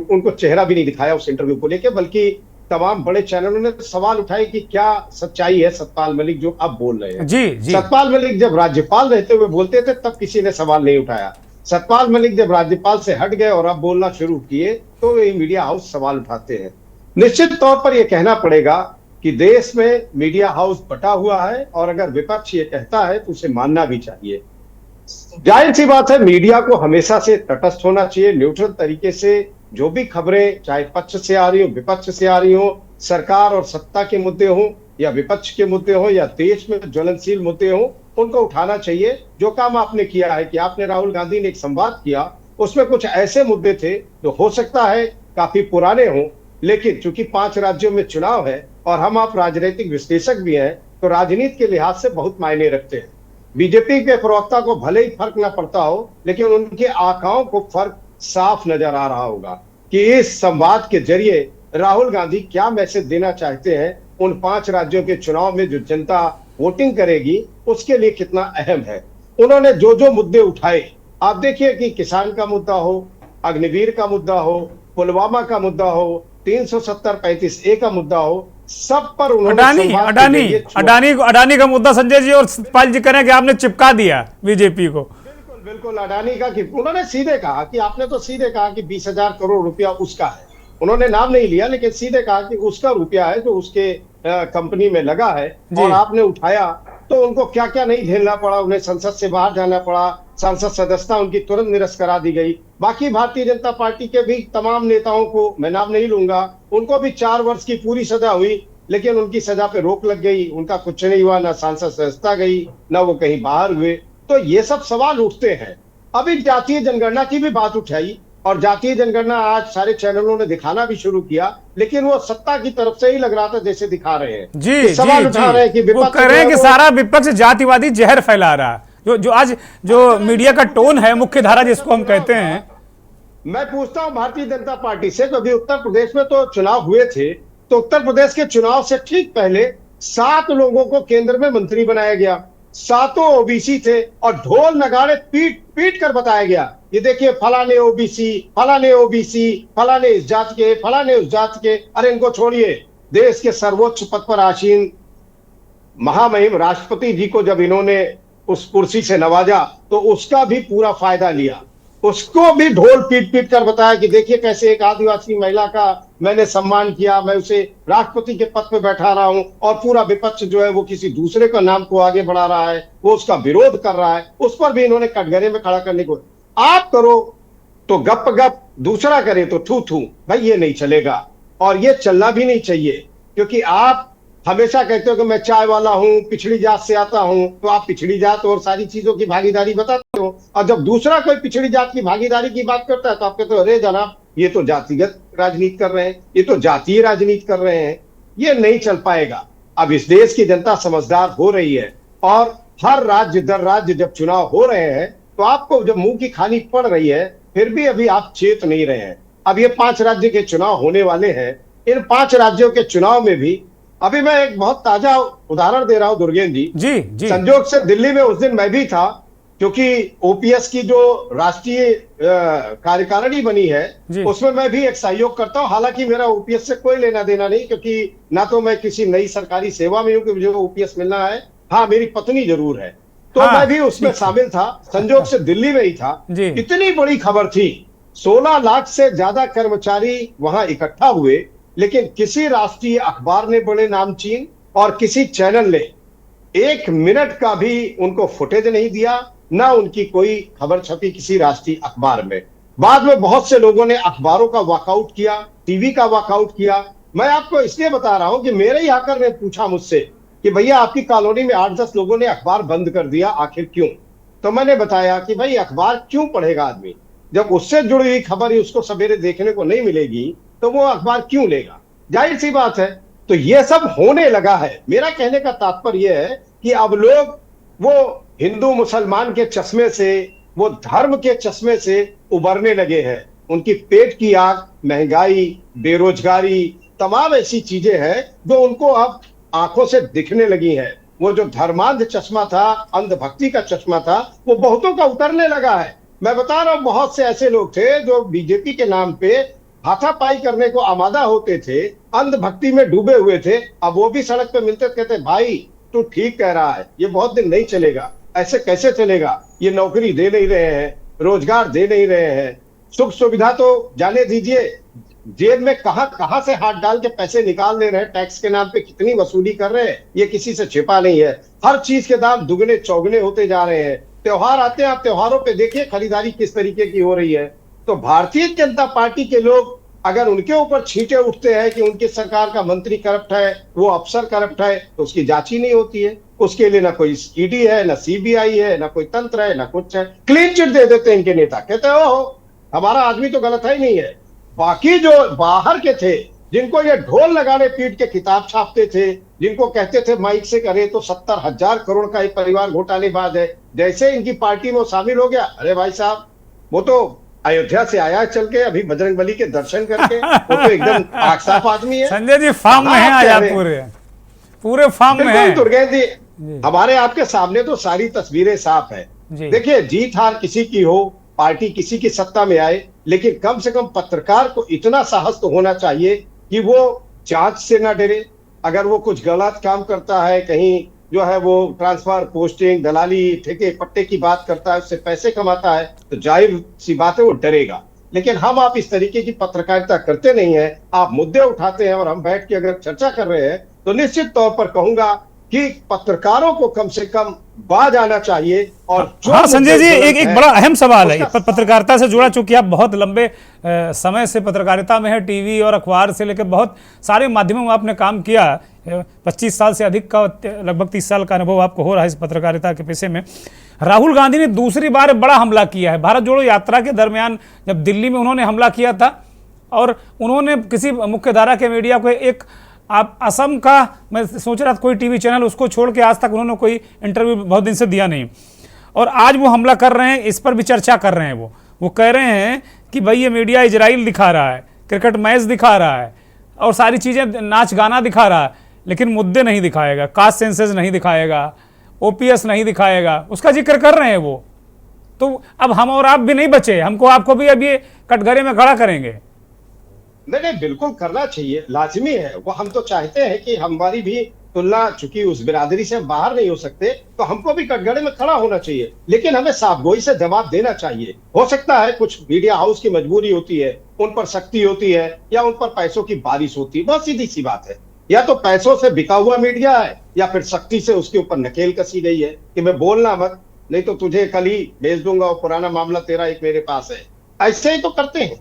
उनको चेहरा भी नहीं दिखाया उस इंटरव्यू को लेकर, बल्कि तमाम बड़े चैनलों ने सवाल उठाए कि क्या सच्चाई है सतपाल मलिक जो अब बोल रहे हैं। जी जी। सतपाल मलिक जब राज्यपाल रहते हुए बोलते थे तब किसी ने सवाल नहीं उठाया। सतपाल मलिक जब राज्यपाल से हट गए और अब बोलना शुरू किए तो ये मीडिया हाउस सवाल उठाते हैं। निश्चित तौर पर यह कहना पड़ेगा कि देश में मीडिया हाउस बटा हुआ है और अगर विपक्ष ये कहता है तो उसे मानना भी चाहिए। जाहिर सी बात है, मीडिया को हमेशा से तटस्थ होना चाहिए, न्यूट्रल तरीके से जो भी खबरें चाहे पक्ष से आ रही हो, विपक्ष से आ रही हो, सरकार और सत्ता के मुद्दे हो या विपक्ष के मुद्दे हो या देश में ज्वलनशील मुद्दे हो, उनको उठाना चाहिए। जो काम आपने किया है कि आपने राहुल गांधी ने एक संवाद किया, उसमें कुछ ऐसे मुद्दे थे जो हो सकता है काफी पुराने हों, लेकिन चूंकि 5 राज्यों में चुनाव है और हम आप राजनीतिक विश्लेषक भी हैं, तो राजनीति के लिहाज से बहुत मायने रखते हैं। बीजेपी के प्रवक्ता को भले ही फर्क ना पड़ता हो, लेकिन उनके आंकड़ों को फर्क साफ नजर आ रहा होगा कि इस संवाद के जरिए राहुल गांधी क्या मैसेज देना चाहते हैं उन 5 राज्यों के चुनाव में जो जनता वोटिंग करेगी उसके लिए कितना अहम है। उन्होंने जो जो मुद्दे उठाए, आप देखिए कि किसान का मुद्दा हो, अग्निवीर का मुद्दा हो, पुलवामा का मुद्दा हो, 370-35A का हो, सब पर उन्होंने अडानी का मुद्दा संजय जी और सतपाल जी करें कि आपने चिपका दिया बीजेपी को। बिल्कुल अडानी का कि उन्होंने सीधे कहा कि आपने तो सीधे कहा कि 20,000 करोड़ रुपया उसका है। उन्होंने नाम नहीं लिया, लेकिन सीधे कहा कि उसका रुपया है जो उसके कंपनी में लगा है और आपने उठाया। तो उनको क्या क्या नहीं झेलना पड़ा, उन्हें संसद से बाहर जाना पड़ा, संसद सदस्यता उनकी तुरंत निरस्त करा दी गई। बाकी भारतीय जनता पार्टी के भी तमाम नेताओं को, मैं नाम नहीं लूंगा, उनको भी 4 वर्ष की पूरी सजा हुई, लेकिन उनकी सजा पे रोक लग गई, उनका कुछ नहीं हुआ, ना सांसद सदस्यता गई, ना वो कहीं बाहर हुए। तो ये सब सवाल उठते हैं। अभी जातीय जनगणना की भी बात उठाई और जातीय जनगणना आज सारे चैनलों ने दिखाना भी शुरू किया, लेकिन वो सत्ता की तरफ से ही लग रहा था जैसे दिखा रहे हैं। जी सवाल उठा रहे हैं कि वो कह रहे हैं कि सारा विपक्ष जातिवादी जहर फैला रहा है। जो आज जो मीडिया का टोन है, मुख्य धारा जिसको हम कहते हैं। मैं पूछता हूं भारतीय जनता पार्टी से, कभी उत्तर प्रदेश में तो चुनाव हुए थे, तो उत्तर प्रदेश के चुनाव से ठीक पहले 7 लोगों को केंद्र में मंत्री बनाया गया, 7 ओबीसी थे और ढोल नगाड़े पीट पीट कर बताया गया, ये देखिए फलाने ओबीसी, फलाने ओबीसी, फलाने इस जात के, फलाने उस जात के। अरे इनको छोड़िए, देश के सर्वोच्च पद पर आसीन महामहिम राष्ट्रपति जी को जब इन्होंने उस कुर्सी से नवाजा तो उसका भी पूरा फायदा लिया, उसको भी ढोल पीट पीट कर बताया कि देखिए कैसे एक आदिवासी महिला का मैंने सम्मान किया, मैं उसे राष्ट्रपति के पद पे बैठा रहा हूं और पूरा विपक्ष जो है वो किसी दूसरे का नाम को आगे बढ़ा रहा है, वो उसका विरोध कर रहा है, उस पर भी इन्होंने कटघरे में खड़ा करने को। आप करो तो गप गप, दूसरा करे तो थू थू, भाई ये नहीं चलेगा और ये चलना भी नहीं चाहिए, क्योंकि आप हमेशा कहते हो कि मैं चाय वाला हूं, पिछड़ी जात से आता हूं, तो आप पिछड़ी जात और सारी चीजों की भागीदारी बताते हो, और जब दूसरा कोई पिछड़ी जात की भागीदारी की बात करता है तो आप कहते हो अरे जनाब ये तो जातिगत राजनीति कर रहे हैं, ये तो जातीय राजनीति कर रहे हैं। ये नहीं चल पाएगा। अब इस देश की जनता समझदार हो रही है और हर राज्य दर राज्य जब चुनाव हो रहे हैं तो आपको जब मुंह की खानी पड़ रही है, फिर भी अभी आप चेत नहीं रहे हैं। अब ये 5 राज्य के चुनाव होने वाले हैं, इन 5 राज्यों के चुनाव में भी अभी मैं एक बहुत ताजा उदाहरण दे रहा हूं दुर्गेन जी। संजोग से दिल्ली में उस दिन मैं भी था, क्योंकि ओपीएस की जो राष्ट्रीय कार्यकारिणी बनी है उसमें मैं भी एक सहयोग करता हूं। हालांकि मेरा ओपीएस से कोई लेना देना नहीं, क्योंकि ना तो मैं किसी नई सरकारी सेवा में हूं कि मुझे ओपीएस मिलना है। हाँ, मेरी पत्नी जरूर है, तो मैं भी उसमें शामिल था, संजोग से दिल्ली में ही था। इतनी बड़ी खबर थी, 16 लाख से ज्यादा कर्मचारी वहां इकट्ठा हुए, लेकिन किसी राष्ट्रीय अखबार ने बड़े नामचीन और किसी चैनल ने 1 मिनट का भी उनको फुटेज नहीं दिया, ना उनकी कोई खबर छपी किसी राष्ट्रीय अखबार में। बाद में बहुत से लोगों ने अखबारों का वॉकआउट किया, टीवी का वॉकआउट किया। मैं आपको इसलिए बता रहा हूं कि मेरे ही आकर ने पूछा मुझसे कि भैया आपकी कॉलोनी में 8-10 लोगों ने अखबार बंद कर दिया, आखिर क्यों? तो मैंने बताया कि भाई अखबार क्यों पढ़ेगा आदमी, जब उससे जुड़ी हुई खबर ही उसको सवेरे देखने को नहीं मिलेगी तो वो अखबार क्यों लेगा? जाहिर सी बात है। तो ये सब होने लगा है। मेरा कहने का तात्पर्य यह है कि अब लोग वो हिंदू मुसलमान के चश्मे से, वो धर्म के चश्मे से उबरने लगे हैं। उनकी पेट की आग, महंगाई, बेरोजगारी, तमाम ऐसी चीजें हैं जो उनको अब आंखों से दिखने लगी हैं। वो जो धर्मांध चश्मा था, अंधभक्ति का चश्मा था, वो बहुतों का उतरने लगा है। मैं बता रहा हूं, बहुत से ऐसे लोग थे जो बीजेपी के नाम पे हाथापाई करने को आमादा होते थे, अंधभक्ति में डूबे हुए थे। अब वो भी सड़क पे मिलते कहते भाई तू ठीक कह रहा है, ये बहुत दिन नहीं चलेगा, ऐसे कैसे चलेगा, ये नौकरी दे नहीं रहे हैं, रोजगार दे नहीं रहे हैं, सुख सुविधा तो जाने दीजिए, जेब में कहां से हाथ डाल के पैसे निकाल ले रहे हैं, टैक्स के नाम पे कितनी वसूली कर रहे हैं, ये किसी से छिपा नहीं है। हर चीज के दाम दुगने चौगने होते जा रहे हैं। त्योहार आते हैं, आप त्योहारों पे देखिए खरीदारी किस तरीके की हो रही है। तो भारतीय जनता पार्टी के लोग अगर उनके ऊपर छींटे उठते हैं कि उनकी सरकार का मंत्री करप्ट है, वो अफसर करप्ट है, तो उसकी जांच ही नहीं होती है। उसके लिए ना कोई ईडी है, ना सीबीआई है, ना कोई तंत्र है, ना कुछ है। क्लीन चिट दे देते हैं इनके नेता, कहते हैं ओहो हमारा आदमी तो गलत है ही नहीं है। बाकी जो बाहर के थे, जिनको ये ढोल लगाने पीट के किताब छापते थे, जिनको कहते थे माइक से करे तो 70,000 करोड़ का एक परिवार घोटालेबाज है, जैसे इनकी पार्टी में वो शामिल हो गया, अरे भाई साहब वो तो अयोध्या से आया चल के अभी बजरंगबली के दर्शन करके, वो तो एकदम आग साफ आदमी है। संजय जी फार्म में है आज आप पूरे फार्म में है। दुर्गेश जी हमारे आपके सामने तो सारी तस्वीरें साफ है। देखिए जीत हार किसी की हो, पार्टी किसी की सत्ता में आए, लेकिन कम से कम पत्रकार को इतना साहस तो होना चाहिए कि वो जांच से ना डरे। अगर वो कुछ गलत काम करता है, कहीं जो है वो ट्रांसफर, पोस्टिंग, दलाली, ठेके पट्टे की बात करता है, उससे पैसे कमाता है, तो जाहिर सी बात है वो डरेगा। लेकिन हम आप इस तरीके की पत्रकारिता करते नहीं है। आप मुद्दे उठाते हैं और हम बैठ के अगर चर्चा कर रहे हैं तो निश्चित तौर पर कहूंगा कि पत्रकारों को कम से कम बाज आना चाहिए। और हाँ संजय जी, एक बड़ा अहम सवाल है पत्रकारिता से जुड़ा, चूंकि आप बहुत लंबे समय से पत्रकारिता में है, टीवी और अखबार से लेकर बहुत सारे माध्यमों में आपने काम किया, 25 साल से अधिक का, लगभग 30 साल का अनुभव आपको हो रहा है इस पत्रकारिता के पेशे में। राहुल गांधी ने दूसरी बार बड़ा हमला किया है। भारत जोड़ो यात्रा के दरमियान जब दिल्ली में उन्होंने हमला किया था और उन्होंने किसी मुख्य धारा के मीडिया को, एक आप असम का, मैं सोच रहा था कोई टीवी चैनल, उसको छोड़ के आज तक उन्होंने कोई इंटरव्यू बहुत दिन से दिया नहीं। और आज वो हमला कर रहे हैं, इस पर भी चर्चा कर रहे हैं। वो कह रहे हैं कि भाई ये मीडिया इजराइल दिखा रहा है, क्रिकेट मैच दिखा रहा है और सारी चीज़ें, नाच गाना दिखा रहा है, लेकिन मुद्दे नहीं दिखाएगा, कास्ट सेंसस नहीं दिखाएगा, ओपीएस नहीं दिखाएगा, उसका जिक्र कर रहे हैं वो। तो अब हम और आप भी नहीं बचे, हमको आपको भी अब ये कटघरे में खड़ा करेंगे। नहीं, बिल्कुल करना चाहिए, लाजमी है वो। हम तो चाहते हैं कि हमारी भी तुलना, चूंकि उस बिरादरी से हम बाहर नहीं हो सकते, तो हमको भी कटघरे में खड़ा होना चाहिए, लेकिन हमें साफगोई से जवाब देना चाहिए। हो सकता है कुछ मीडिया हाउस की मजबूरी होती है, उन पर सख्ती होती है, या उन पर पैसों की बारिश होती है। बहुत सीधी सी बात है, या तो पैसों से बिका हुआ मीडिया है, या फिर सख्ती से उसके ऊपर नकेल कसी गई है कि मैं बोलना मत, नहीं तो तुझे कल ही भेज दूंगा और पुराना मामला तेरा एक मेरे पास है। ऐसे ही तो करते हैं।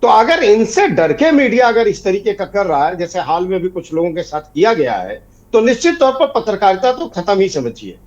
तो अगर इनसे डर के मीडिया अगर इस तरीके का कर रहा है, जैसे हाल में भी कुछ लोगों के साथ किया गया है, तो निश्चित तौर पर पत्रकारिता तो खत्म ही समझिए।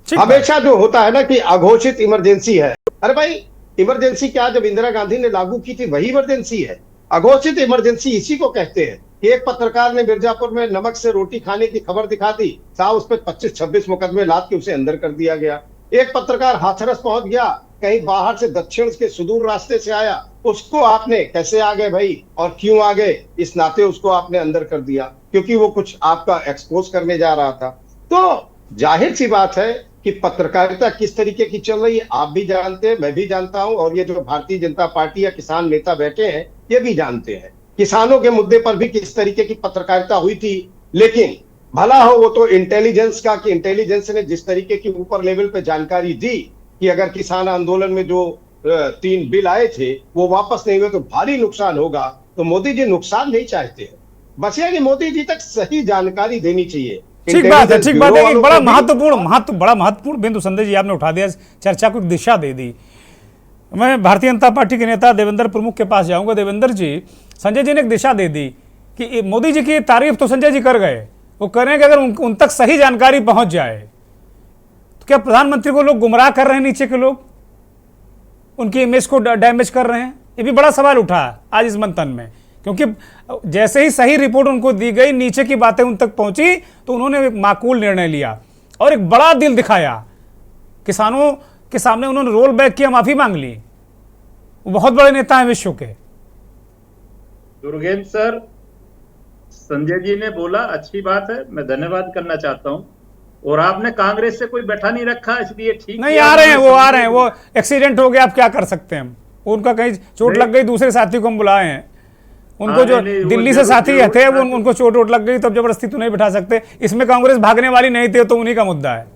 हमेशा जो होता है ना कि अघोषित इमरजेंसी है, अरे भाई इमरजेंसी क्या, जब इंदिरा गांधी ने लागू की थी वही इमरजेंसी है। अघोषित इमरजेंसी इसी को कहते हैं कि एक पत्रकार ने मिर्जापुर में नमक से रोटी खाने की खबर दिखा दी, साहब उस पर 25-26 मुकदमे लाद के उसे अंदर कर दिया गया। एक पत्रकार हाथरस पहुंच गया, कहीं बाहर से दक्षिण के सुदूर रास्ते से आया, उसको आपने कैसे आ गए भाई और क्यों आ गए, इस नाते उसको आपने अंदर कर दिया, क्योंकि वो कुछ आपका एक्सपोज करने जा रहा था। तो जाहिर सी बात है कि पत्रकारिता किस तरीके की चल रही है, आप भी जानते हैं, मैं भी जानता हूं, और ये जो भारतीय जनता पार्टी या किसान नेता बैठे हैं ये भी जानते हैं। किसानों के मुद्दे पर भी किस तरीके की पत्रकारिता हुई थी, लेकिन भला हो वो तो इंटेलिजेंस का, कि इंटेलिजेंस ने जिस तरीके की ऊपर लेवल पे जानकारी दी कि अगर किसान आंदोलन में जो 3 बिल आए थे वो वापस नहीं हुए तो भारी नुकसान होगा। तो मोदी जी नुकसान नहीं चाहते हैं, बस ये कि मोदी जी तक सही जानकारी देनी चाहिए। ठीक बात है, ठीक बात है। एक बड़ा इंटेलिजेंस बड़ा महत्वपूर्ण बिंदु संजय जी आपने उठा दिया, चर्चा को एक दिशा दे दी। मैं भारतीय जनता पार्टी के नेता देवेंद्र प्रमुख के पास जाऊंगा। देवेंद्र जी, संजय जी ने एक दिशा दे दी कि मोदी जी की तारीफ तो संजय जी कर गए, वो कह रहे हैं कि अगर उन तक सही जानकारी पहुंच जाए तो क्या प्रधानमंत्री को लोग गुमराह कर रहे हैं, नीचे के लोग उनकी इमेज को डैमेज कर रहे हैं? ये भी बड़ा सवाल उठा आज इस मंथन में, क्योंकि जैसे ही सही रिपोर्ट उनको दी गई, नीचे की बातें उन तक पहुंची, तो उन्होंने एक माकूल निर्णय लिया और एक बड़ा दिल दिखाया। किसानों के सामने उन्होंने रोल बैक किया, माफी मांग ली। वो बहुत बड़े नेता हैं विश्व के। दुर्गेंद्र सर, संजय जी ने बोला, अच्छी बात है, मैं धन्यवाद करना चाहता हूं। और आपने कांग्रेस से कोई बैठा नहीं रखा, इसलिए ठीक नहीं, आ रहे हैं, वो एक्सीडेंट हो गया, आप क्या कर सकते हैं हम। उनका कहीं चोट लग गई, दूसरे साथी को हम बुलाए हैं। उनको जो दिल्ली से साथी थे उनको चोट वोट लग गई, तब जबरदस्ती तो नहीं बिठा सकते। इसमें कांग्रेस भागने वाली नहीं थी, तो उन्हीं का मुद्दा है।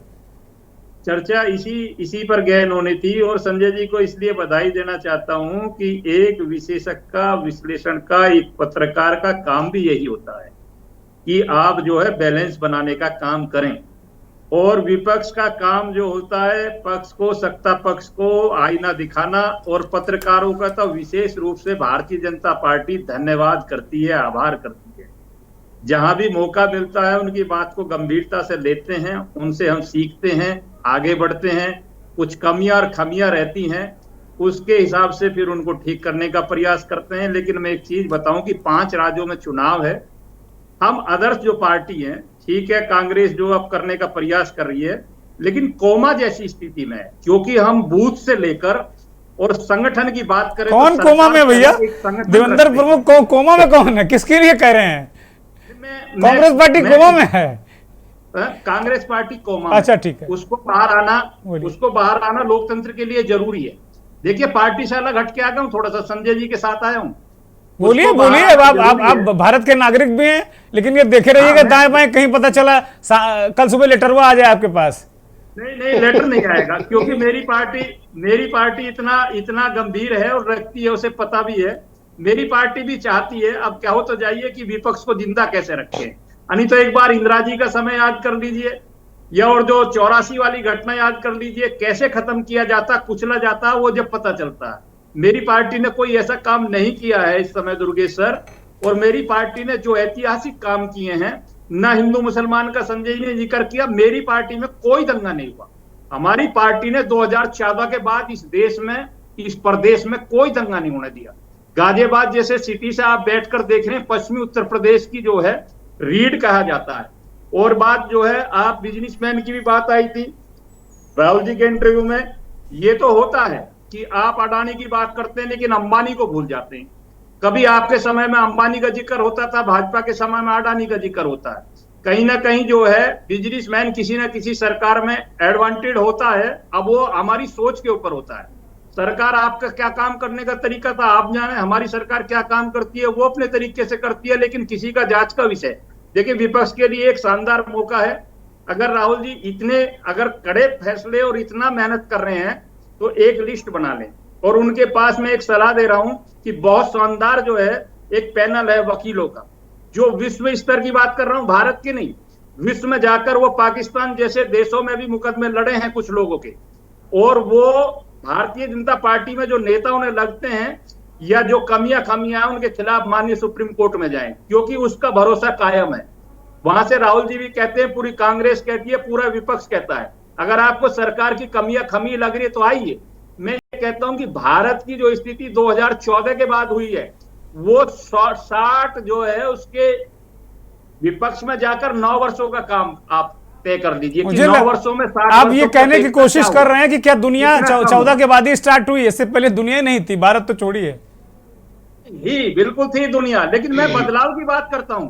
चर्चा इसी पर गहन होनी थी। और संजय जी को इसलिए बधाई देना चाहता हूं कि एक विशेषज्ञ का, विश्लेषण का, एक पत्रकार का काम भी यही होता है कि आप जो है बैलेंस बनाने का काम करें। और विपक्ष का काम जो होता है पक्ष को, सत्ता पक्ष को आईना दिखाना। और पत्रकारों का तो विशेष रूप से भारतीय जनता पार्टी धन्यवाद करती है, आभार करती है। जहां भी मौका मिलता है उनकी बात को गंभीरता से लेते हैं, उनसे हम सीखते हैं, आगे बढ़ते हैं। कुछ कमियां और खमियां रहती हैं, उसके हिसाब से फिर उनको ठीक करने का प्रयास करते हैं। लेकिन मैं एक चीज बताऊं कि 5 राज्यों में चुनाव है। हम अदर्स जो पार्टी हैं, ठीक है, कांग्रेस जो अब करने का प्रयास कर रही है, लेकिन कोमा जैसी स्थिति में है, क्योंकि हम बूथ से लेकर और संगठन की बात करें। कौन तो कोमा में भैया? देवेंद्र प्रमुख कोमा में कौन है? किसके लिए कह रहे हैं? कांग्रेस पार्टी कोमा में है। Congress party coma. अच्छा, ठीक है। उसको बाहर आना लोकतंत्र के लिए जरूरी है। देखिए, पार्टी से अलग हटके आ गया हूं, थोड़ा सा संजय जी के साथ आया हूं। बोलिए। आप भारत के नागरिक भी हैं, लेकिन ये देखे रहिएगा दाएं बाएं, कहीं पता चला कल सुबह लेटरवा आ जाए आपके पास। नहीं, लेटर नहीं आएगा, क्योंकि मेरी पार्टी इतना गंभीर है और रखती है, उसे पता भी है। मेरी पार्टी भी चाहती है, अब क्या हो तो जाइए, कि विपक्ष को जिंदा कैसे रखें। यानी तो एक बार इंदिरा जी का समय याद कर लीजिए, या और जो 84 वाली घटना याद कर लीजिए, कैसे खत्म किया जाता, कुचला जाता, वो जब पता चलता है। मेरी पार्टी ने कोई ऐसा काम नहीं किया है इस समय, दुर्गेश सर। और मेरी पार्टी ने जो ऐतिहासिक काम किए हैं, ना हिंदू मुसलमान का संजय जी ने जिक्र किया, मेरी पार्टी में कोई दंगा नहीं हुआ। हमारी पार्टी ने 2014 के बाद इस देश में, इस प्रदेश में कोई दंगा नहीं होने दिया। गाजियाबाद जैसे सिटी से आप बैठकर देख रहे हैं, पश्चिमी उत्तर प्रदेश की जो है रीढ़ कहा जाता है। और बात जो है, आप बिजनेसमैन की भी बात आई थी राहुल जी के इंटरव्यू में। ये तो होता है कि आप अडानी की बात करते हैं, लेकिन अंबानी को भूल जाते हैं। कभी आपके समय में अंबानी का जिक्र होता था, भाजपा के समय में अडानी का जिक्र होता है। कहीं ना कहीं जो है बिजनेसमैन किसी ना किसी सरकार में एडवांटेड होता है। अब वो हमारी सोच के ऊपर होता है। सरकार आपका क्या काम करने का तरीका था आप जाने, हमारी सरकार क्या काम करती है वो अपने तरीके से करती है, लेकिन किसी का जांच का विषय। देखिए, विपक्ष के लिए एक शानदार मौका है। अगर राहुल जी इतने कड़े फैसले और इतना मेहनत कर रहे हैं, तो एक लिस्ट बना लें। और उनके पास मैं एक सलाह दे रहा हूं कि बहुत शानदार जो है एक पैनल है वकीलों का, जो विश्व स्तर की बात कर रहा हूं, भारत की नहीं, विश्व में जाकर वो पाकिस्तान जैसे देशों में भी मुकदमे लड़े हैं कुछ लोगों के। और वो भारतीय जनता पार्टी में जो नेता उन्हें लगते हैं, या जो कमियां हैं, उनके खिलाफ माननीय सुप्रीम कोर्ट में जाएं, क्योंकि उसका भरोसा कायम है। वहां से राहुल जी भी कहते हैं, पूरी कांग्रेस कहती है, पूरा विपक्ष कहता है, अगर आपको सरकार की कमी लग रही है तो आइए। मैं ये कहता हूं कि भारत की जो स्थिति 2014 के बाद हुई है, वो 60 जो है उसके विपक्ष में जाकर 9 वर्षों का काम आप तय कर लीजिए कि 9 वर्षों में 60। आप ये कहने की कोशिश कर रहे हैं कि क्या दुनिया 14 के बाद ही स्टार्ट हुई है? इससे पहले दुनिया नहीं थी, भारत तो छोड़िए। ही बिल्कुल थी दुनिया, लेकिन मैं बदलाव की बात करता हूं।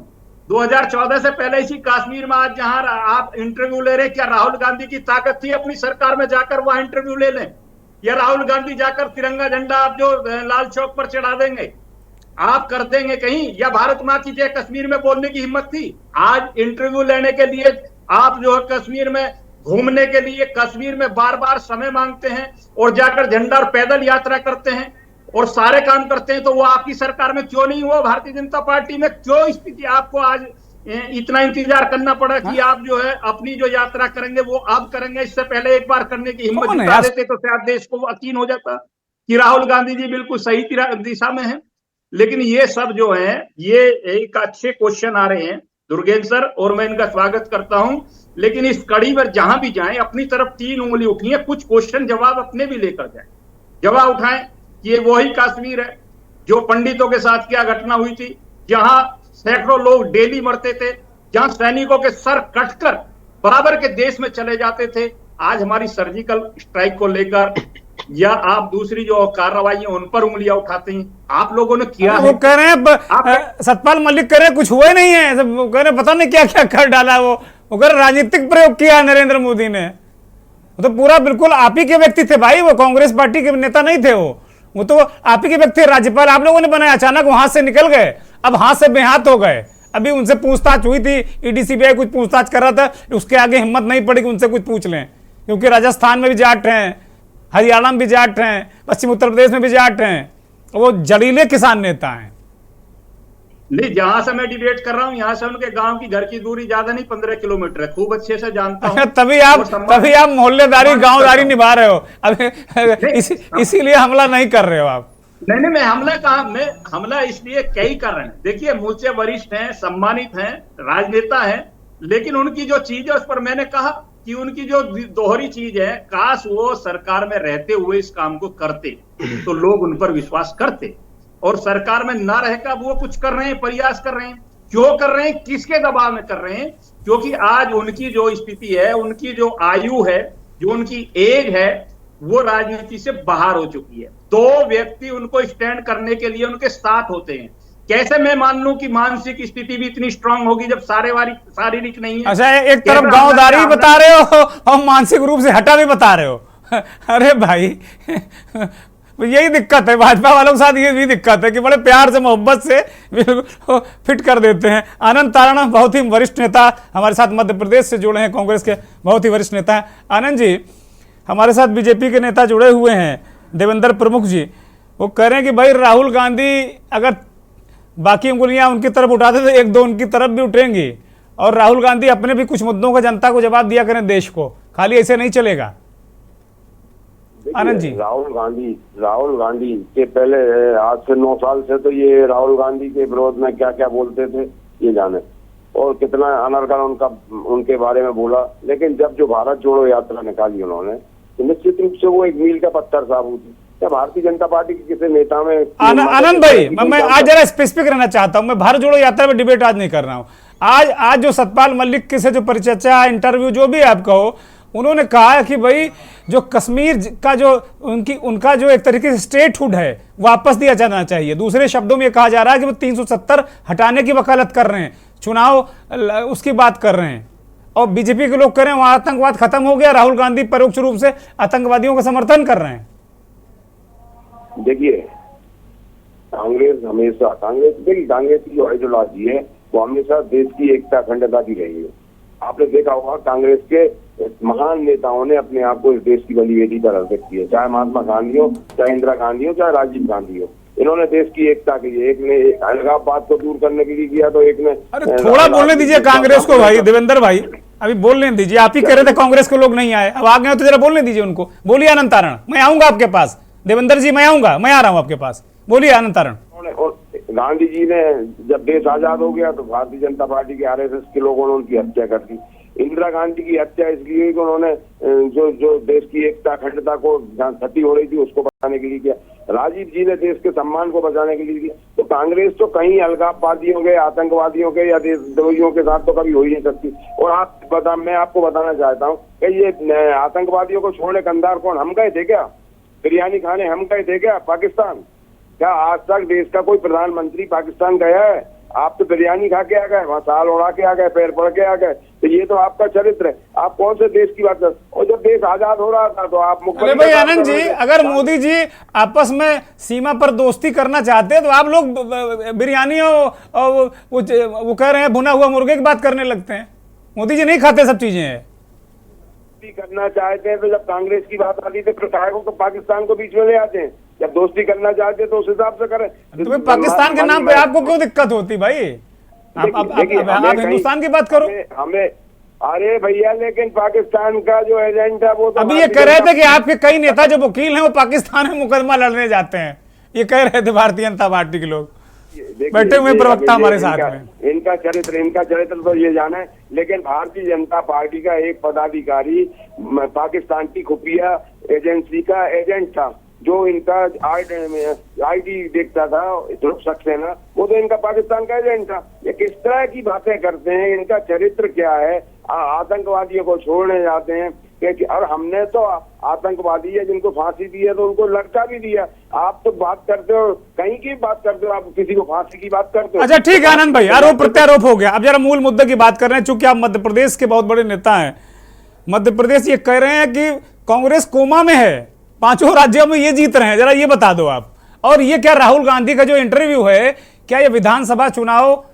2014 से पहले इसी कश्मीर में आज जहां आप इंटरव्यू ले रहे हैं, क्या राहुल गांधी की ताकत थी अपनी सरकार में जाकर वहां इंटरव्यू ले लें? या राहुल गांधी जाकर तिरंगा झंडा आप जो लाल चौक पर चढ़ा देंगे, आप कर देंगे कहीं? या भारत मां की जय कश्मीर में बोलने की हिम्मत थी? आज इंटरव्यू लेने के लिए आप जो है कश्मीर में घूमने के लिए कश्मीर में बार बार समय मांगते हैं और जाकर झंडा और पैदल यात्रा करते हैं और सारे काम करते हैं, तो वो आपकी सरकार में क्यों नहीं हुआ? भारतीय जनता पार्टी में क्यों स्थिति आपको आज इतना इंतजार करना पड़ा कि आप जो है अपनी जो यात्रा करेंगे वो आप करेंगे, इससे पहले एक बार करने की हिम्मत कौन है जुटा यार? देते तो शायद देश को यकीन हो जाता कि राहुल गांधी जी बिल्कुल सही दिशा में हैं। लेकिन ये सब जो है, ये एक अच्छे क्वेश्चन आ रहे हैं दुर्गेश सर, और मैं इनका स्वागत करता हूं। लेकिन इस कड़ी पर जहां भी जाएं अपनी तरफ 3 उंगली उठी है, कुछ क्वेश्चन जवाब अपने भी लेकर जाएं, जवाब उठाएं कि ये वही कश्मीर है जो पंडितों के साथ क्या घटना हुई थी, जहां सैकड़ों लोग डेली मरते थे, जहां सैनिकों के सर कटकर बराबर के देश में चले जाते थे। आज हमारी सर्जिकल स्ट्राइक को लेकर या आप दूसरी जो कार्रवाई उन पर उंगलियां उठाते हैं, आप लोगों ने किया है। वो कह रहे हैं सतपाल मलिक कह रहे हैं कुछ हुआ ही नहीं है, वो कह रहे हैं पता नहीं क्या क्या कर डाला। वो कह रहे राजनीतिक प्रयोग किया नरेंद्र मोदी ने। वो तो पूरा बिल्कुल आप ही के व्यक्ति थे भाई, वो कांग्रेस पार्टी के नेता नहीं थे। वो तो आप ही के व्यक्ति थे। राज्यपाल आप लोगों ने बनाया, अचानक वो हाथ से निकल गए, अब हाथ से बेहाथ हो गए। अभी उनसे पूछताछ हुई थी, ईडी सीबीआई कुछ पूछताछ कर रहा था, उसके आगे हिम्मत नहीं पड़ी कि उनसे कुछ पूछ लें, क्योंकि राजस्थान में भी जाट हैं, हरियाणा में भी जाट हैं, पश्चिम उत्तर प्रदेश में भी जाट हैं, वो जड़ीले किसान नेता हैं। नहीं, जहां से मैं डिबेट कर रहा हूं यहां से उनके गांव की घर की दूरी ज्यादा नहीं, 15 किलोमीटर है, खूब अच्छे से जानता हूं। तभी आप मोहल्लेदारी गांवदारी निभा रहे हो, अभी इसीलिए हमला नहीं कर रहे हो आप। नहीं, मैं हमला कहा, मैं हमला इसलिए कई कर रहे हैं। देखिए, मुझसे वरिष्ठ हैं, सम्मानित हैं, राजनेता हैं, लेकिन उनकी जो चीज है उस पर मैंने कहा कि उनकी जो दोहरी चीज है, काश वो सरकार में रहते हुए इस काम को करते तो लोग उन पर विश्वास करते, और सरकार में ना रहकर वो कुछ कर रहे हैं, प्रयास कर रहे हैं। क्यों कर रहे हैं, किसके दबाव में कर रहे हैं? क्योंकि आज उनकी जो स्थिति है, उनकी जो आयु है, जो उनकी एज है, वो राजनीति से बाहर हो चुकी है। 2 व्यक्ति उनको स्टैंड करने के लिए उनके साथ होते हैं। कैसे मैं मान लूं कि मानसिक स्थिति भी इतनी स्ट्रांग होगी जब शारीरिक नहीं है? अच्छा, एक तरफ गांवदारी बता रहे हो और मानसिक रूप से हटा भी बता रहे हो। अरे भाई, यही दिक्कत है भाजपा वालों के साथ, ये भी दिक्कत है कि बड़े प्यार से मोहब्बत से फिट कर देते हैं। आनंद ताराना बहुत ही वरिष्ठ नेता हमारे साथ मध्य प्रदेश से जुड़े हैं, कांग्रेस के बहुत ही वरिष्ठ नेता हैं। आनंद जी, हमारे साथ बीजेपी के नेता जुड़े हुए हैं, देवेंद्र प्रमुख जी, वो कह रहे हैं कि भाई राहुल गांधी अगर बाकी उंगलियां उनकी तरफ उठाते तो 1-2 उनकी तरफ भी उठेंगी, और राहुल गांधी अपने भी कुछ मुद्दों का जनता को जवाब दिया करें, देश को, खाली ऐसे नहीं चलेगा। आनंद जी, राहुल गांधी के पहले आज से 9 साल से तो ये राहुल गांधी के विरोध में क्या क्या बोलते थे ये जाने, और कितना अनर्गल उनके बारे में बोला। लेकिन जब जो भारत जोड़ो यात्रा निकाली उन्होंने, तो निश्चित रूप से वो एक मील का पत्थर साबित हुई। क्या भारतीय जनता पार्टी के किसी नेता में आनंद भाई, मैं आज जरा स्पेसिफिक रहना चाहता हूं, मैं भारत जोड़ो यात्रा में डिबेट आज नहीं कर रहा हूं। आज जो सतपाल मलिक के से जो परिचर्चा, इंटरव्यू, जो भी आप कहो, उन्होंने कहा कि भाई जो कश्मीर का जो उनका जो एक तरीके से स्टेटहुड है वापस दिया जाना चाहिए। दूसरे शब्दों में कहा जा रहा है कि वो 370 हटाने की वकालत कर रहे हैं, चुनाव उसकी बात कर रहे हैं, और बीजेपी के लोग कह रहे हैं वहां आतंकवाद खत्म हो गया, राहुल गांधी परोक्ष रूप से आतंकवादियों का समर्थन कर रहे हैं। देखिए, कांग्रेस की जो आइडियोलॉजी है वो हमेशा देश की एकता अखंडता की रही है। आपने देखा होगा कांग्रेस के महान नेताओं ने अपने आप को इस देश की बलि वेदी पर अर्पित किया, चाहे महात्मा गांधी हो, चाहे इंदिरा गांधी हो, चाहे राजीव गांधी हो। इन्होंने देश की एकता के लिए, एक ने अलगाववाद को दूर करने के लिए किया, तो एक ने थोड़ा बोलने दीजिए कांग्रेस को भाई, देवेंद्र भाई अभी बोलने दीजिए। आप ही कह रहे थे कांग्रेस के लोग नहीं आए, अब आ गए तो जरा बोलने दीजिए उनको। बोलिए आनंद तारण, मैं आऊंगा आपके पास। देवेंद्र जी, मैं आऊंगा, मैं आ रहा हूं आपके पास, बोलिए आनंद तारण। गांधी जी ने जब देश आजाद हो गया तो भारतीय जनता पार्टी के आरएसएस के लोगों ने उनकी हत्या कर दी। इंदिरा गांधी की हत्या इसलिए कि उन्होंने जो देश की एकता अखंडता को जहाँ क्षति हो रही थी उसको बचाने के लिए किया। राजीव जी ने देश के सम्मान को बचाने के लिए किया। तो कांग्रेस तो कहीं अलगाववादियों के, आतंकवादियों के या देशद्रोहियों के साथ तो कभी हो ही नहीं सकती। और मैं आपको बताना चाहता हूँ कि ये आतंकवादियों को छोड़ने कंधार कौन, हम गए थे क्या? बिरयानी खाने हम गए थे क्या? पाकिस्तान? क्या आज तक देश का कोई प्रधानमंत्री पाकिस्तान गया है? आप तो बिरयानी खा के आ गए, वहाँ साल उड़ा के आ गए, पैर पड़ के आ गए। तो ये तो आपका चरित्र है। आप कौन से देश की बात कर? और जब देश आजाद हो रहा था तो आप अरे भाई आनंद जी, अगर मोदी जी आपस में सीमा पर दोस्ती करना चाहते हैं तो आप लोग बिरयानी और वो कह रहे हैं भुना हुआ मुर्गे की बात करने लगते हैं। मोदी जी नहीं खाते सब चीजें। करना चाहते हैं तो जब कांग्रेस की बात आती है तो काहे को पाकिस्तान को बीच में ले आते हैं? जब दोस्ती करना चाहते हैं तो उस हिसाब से करें। तो पाकिस्तान के नाम पे आपको क्यों दिक्कत होती भाई? आप हिंदुस्तान की बात करो। हमें अरे भैया, लेकिन पाकिस्तान का जो एजेंट है वो तो अभी ये कह रहे थे कि आपके कई नेता जो वकील हैं वो पाकिस्तान में मुकदमा लड़ने जाते हैं, ये कह रहे थे भारतीय जनता पार्टी के लोग, बैठे हुए प्रवक्ता हमारे साथ में। इनका चरित्र तो ये जाना है, लेकिन भारतीय जनता पार्टी का एक पदाधिकारी पाकिस्तान की खुफिया एजेंसी का एजेंट था, जो इनका आईडी देखता था, ध्रुव सक्सेना, वो तो इनका पाकिस्तान का एजेंट था। ये किस तरह की बातें करते हैं, इनका चरित्र क्या है? आतंकवादियों को छोड़ने जाते हैं कि और हमने तो आतंकवादी है जिनको फांसी दी है तो उनको लड़का भी दिया। आप तो बात करते हो, कहीं की बात करते हो, आप किसी को फांसी की बात करते हो। अच्छा ठीक है आनंद भाई, आरोप प्रत्यारोप हो गया। अब जरा मूल मुद्दे की बात कर रहे हैं, चूंकि आप मध्य प्रदेश के बहुत बड़े नेता हैं। मध्य प्रदेश ये कह रहे हैं कि कांग्रेस कोमा में है, 5 राज्यों में ये जीत रहे हैं, जरा ये बता दो आप। और ये क्या राहुल गांधी का जो इंटरव्यू है, क्या ये विधानसभा चुनाव